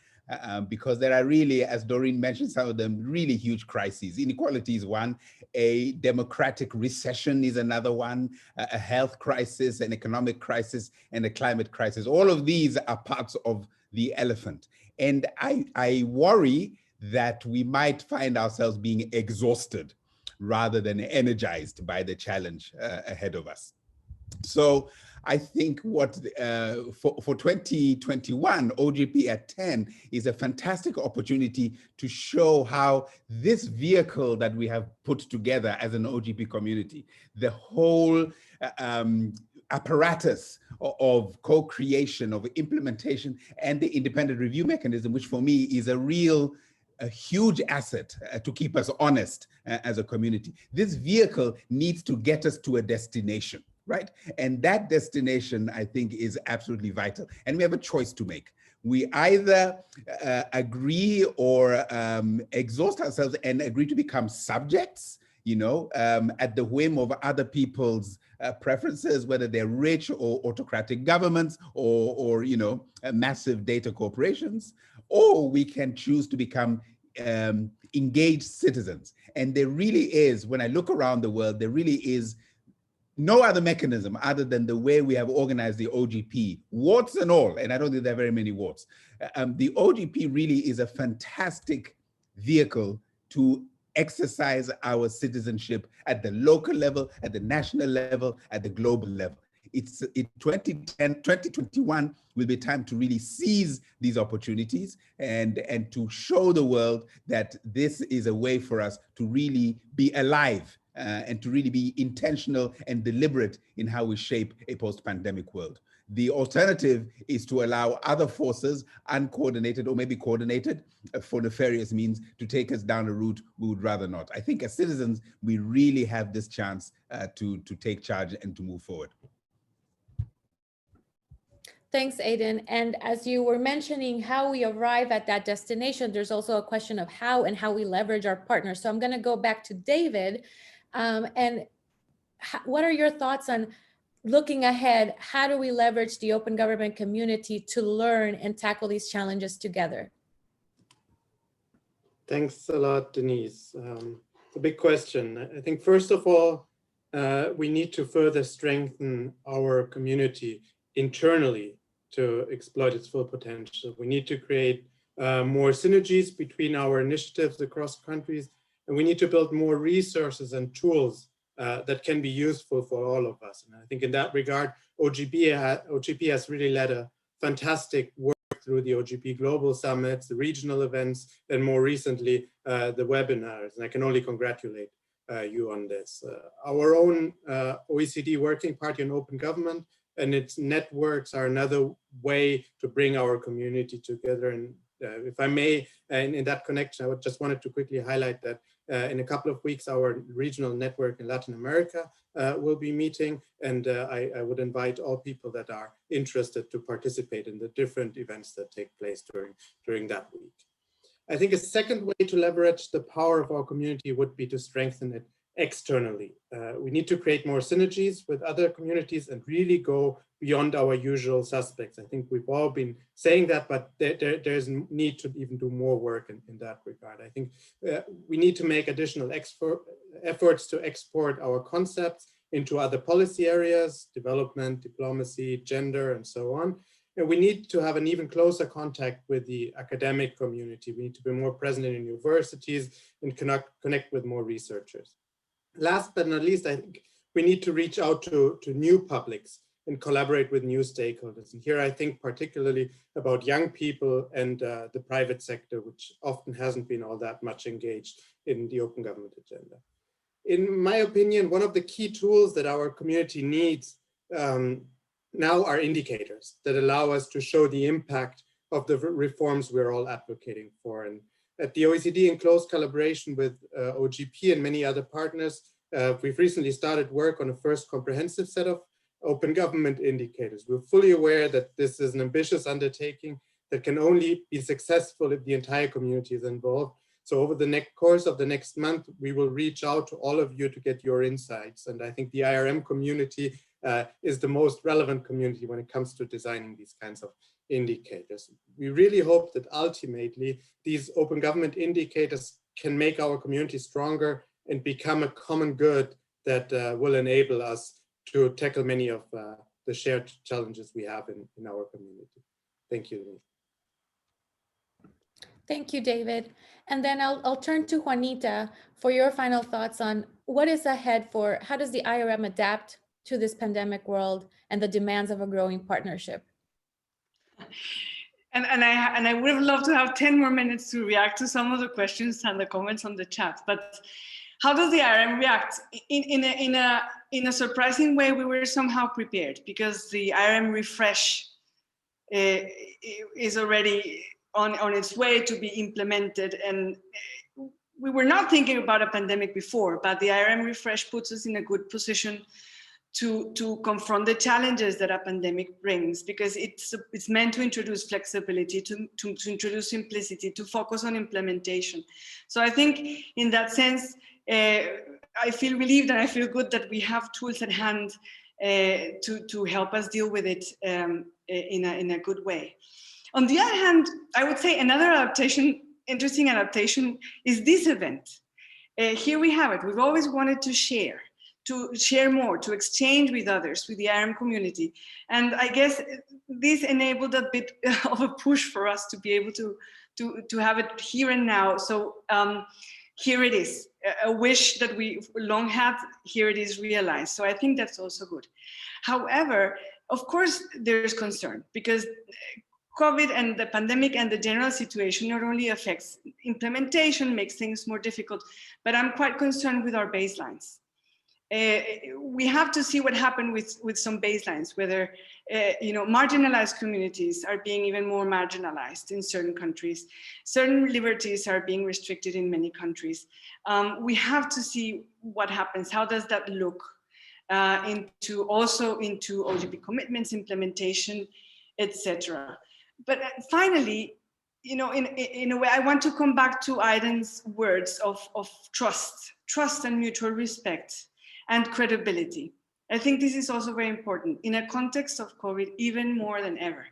because there are really, as Doreen mentioned, some of them really huge crises. Inequality is one, a democratic recession is another one, a health crisis, an economic crisis, and a climate crisis. All of these are parts of the elephant. And I worry that we might find ourselves being exhausted rather than energized by the challenge ahead of us. So I think what for 2021, OGP at 10 is a fantastic opportunity to show how this vehicle that we have put together as an OGP community, the whole apparatus of co-creation, of implementation, and the independent review mechanism, which for me is a huge asset to keep us honest as a community. This vehicle needs to get us to a destination, right? And that destination, I think, is absolutely vital. And we have a choice to make. We either agree or exhaust ourselves and agree to become subjects, at the whim of other people's preferences, whether they're rich or autocratic governments or massive data corporations, or we can choose to become engaged citizens. And there really is, when I look around the world, there really is no other mechanism other than the way we have organized the OGP, warts and all, and I don't think there are very many warts. The OGP really is a fantastic vehicle to exercise our citizenship at the local level, at the national level, at the global level. It's in 2021 will be time to really seize these opportunities and to show the world that this is a way for us to really be alive and to really be intentional and deliberate in how we shape a post-pandemic world. The alternative is to allow other forces, uncoordinated or maybe coordinated for nefarious means, to take us down a route we would rather not. I think as citizens, we really have this chance to take charge and to move forward. Thanks, Aidan. And as you were mentioning how we arrive at that destination, there's also a question of how and how we leverage our partners. So I'm going to go back to David. What are your thoughts on looking ahead? How do we leverage the open government community to learn and tackle these challenges together? Thanks a lot, Denise. It's a big question. I think first of all, we need to further strengthen our community internally to exploit its full potential. We need to create more synergies between our initiatives across countries, and we need to build more resources and tools that can be useful for all of us. And I think in that regard, OGP has really led a fantastic work through the OGP Global Summits, the regional events, and more recently, the webinars. And I can only congratulate you on this. Our own OECD Working Party on Open Government and its networks are another way to bring our community together. And if I may, in that connection, I just wanted to quickly highlight that in a couple of weeks, our regional network in Latin America will be meeting, and I would invite all people that are interested to participate in the different events that take place during that week. I think a second way to leverage the power of our community would be to strengthen it externally. We need to create more synergies with other communities and really go beyond our usual suspects. I think we've all been saying that, but there's need to even do more work in that regard. I think we need to make additional efforts to export our concepts into other policy areas, development, diplomacy, gender, and so on. And we need to have an even closer contact with the academic community. We need to be more present in universities and connect with more researchers. Last but not least, I think we need to reach out to new publics and collaborate with new stakeholders. And here I think particularly about young people and the private sector, which often hasn't been all that much engaged in the open government agenda. In my opinion, one of the key tools that our community needs now are indicators that allow us to show the impact of the reforms we're all advocating for. And at the OECD, in close collaboration with OGP and many other partners, we've recently started work on a first comprehensive set of open government indicators. We're fully aware that this is an ambitious undertaking that can only be successful if the entire community is involved. So over the course of the next month, we will reach out to all of you to get your insights. And I think the IRM community is the most relevant community when it comes to designing these kinds of indicators. We really hope that ultimately these open government indicators can make our community stronger and become a common good that will enable us to tackle many of the shared challenges we have in our community. Thank you. Thank you, David. And then I'll turn to Juanita for your final thoughts on what is ahead for, how does the IRM adapt to this pandemic world and the demands of a growing partnership? And I would have loved to have 10 more minutes to react to some of the questions and the comments on the chat. But how does the IRM react? In a surprising way, we were somehow prepared because the IRM refresh is already on its way to be implemented. And we were not thinking about a pandemic before, but the IRM refresh puts us in a good position to confront the challenges that a pandemic brings, because it's meant to introduce flexibility, to introduce simplicity, to focus on implementation. So I think in that sense, I feel relieved and I feel good that we have tools at hand to help us deal with it in a good way. On the other hand, I would say another adaptation, interesting adaptation, is this event. Here we have it. We've always wanted to share more, to exchange with others, with the IRM community. And I guess this enabled a bit of a push for us to be able to have it here and now. So here it is, a wish that we long had, here it is realized. So I think that's also good. However, of course, there's concern because COVID and the pandemic and the general situation not only affects implementation, makes things more difficult, but I'm quite concerned with our baselines. We have to see what happened with some baselines, whether marginalized communities are being even more marginalized in certain countries. Certain liberties are being restricted in many countries. We have to see what happens. How does that look into OGP commitments, implementation, etc. But finally, in a way, I want to come back to Aidan's words of trust and mutual respect and credibility. I think this is also very important in a context of COVID, even more than ever,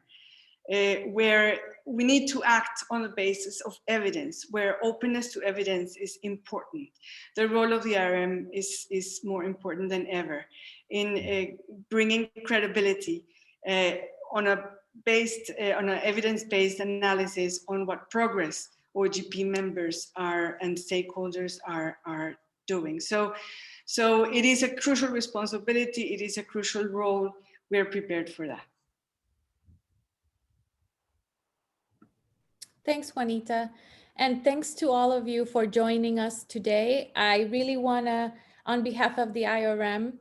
where we need to act on the basis of evidence, where openness to evidence is important. The role of the IRM is more important than ever in bringing credibility on an evidence-based analysis on what progress OGP members and stakeholders are doing. So it is a crucial responsibility. It is a crucial role. We are prepared for that. Thanks, Juanita. And thanks to all of you for joining us today. I really want to, on behalf of the IRM,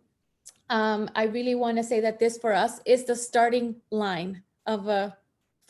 I really want to say that this for us is the starting line of a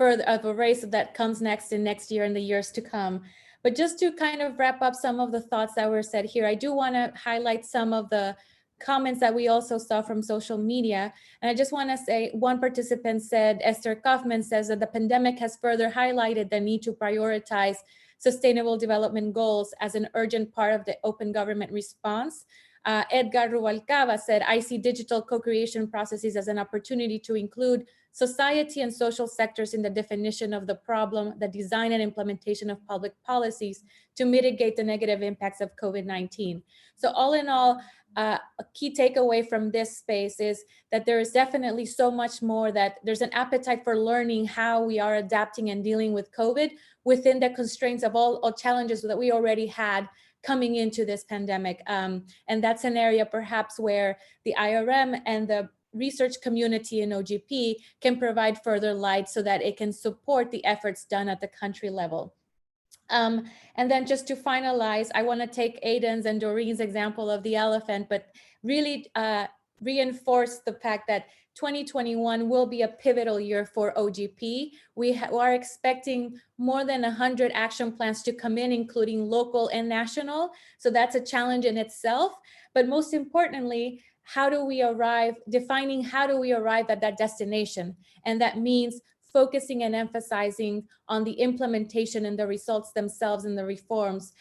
race that comes next year and the years to come. But just to kind of wrap up some of the thoughts that were said here, I do want to highlight some of the comments that we also saw from social media. And I just want to say, one participant said, Esther Kaufman says that the pandemic has further highlighted the need to prioritize sustainable development goals as an urgent part of the open government response. Edgar Rubalcaba said, I see digital co-creation processes as an opportunity to include society and social sectors in the definition of the problem, the design and implementation of public policies to mitigate the negative impacts of COVID-19. So all in all, a key takeaway from this space is that there is definitely so much more, that there's an appetite for learning how we are adapting and dealing with COVID within the constraints of all challenges that we already had coming into this pandemic. And that's an area perhaps where the IRM and the research community in OGP can provide further light so that it can support the efforts done at the country level. And then just to finalize, I want to take Aidan's and Doreen's example of the elephant, but really reinforce the fact that 2021 will be a pivotal year for OGP. We are expecting more than 100 action plans to come in, including local and national. So that's a challenge in itself. But most importantly, how do we arrive, defining how do we arrive at that destination. And that means focusing and emphasizing on the implementation and the results themselves and the reforms,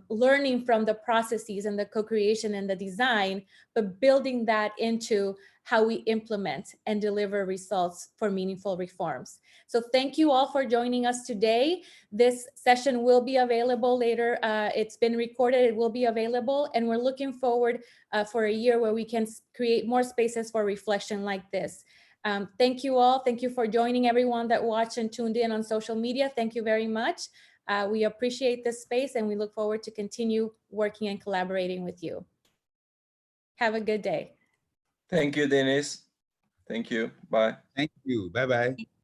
learning from the processes and the co-creation and the design, but building that into how we implement and deliver results for meaningful reforms. So thank you all for joining us today. This session will be available later. It's been recorded, it will be available, and we're looking forward for a year where we can create more spaces for reflection like this. Thank you all. Thank you for joining everyone that watched and tuned in on social media. Thank you very much. We appreciate this space and we look forward to continue working and collaborating with you. Have a good day. Thank you, Denise. Thank you. Bye. Thank you. Bye-bye.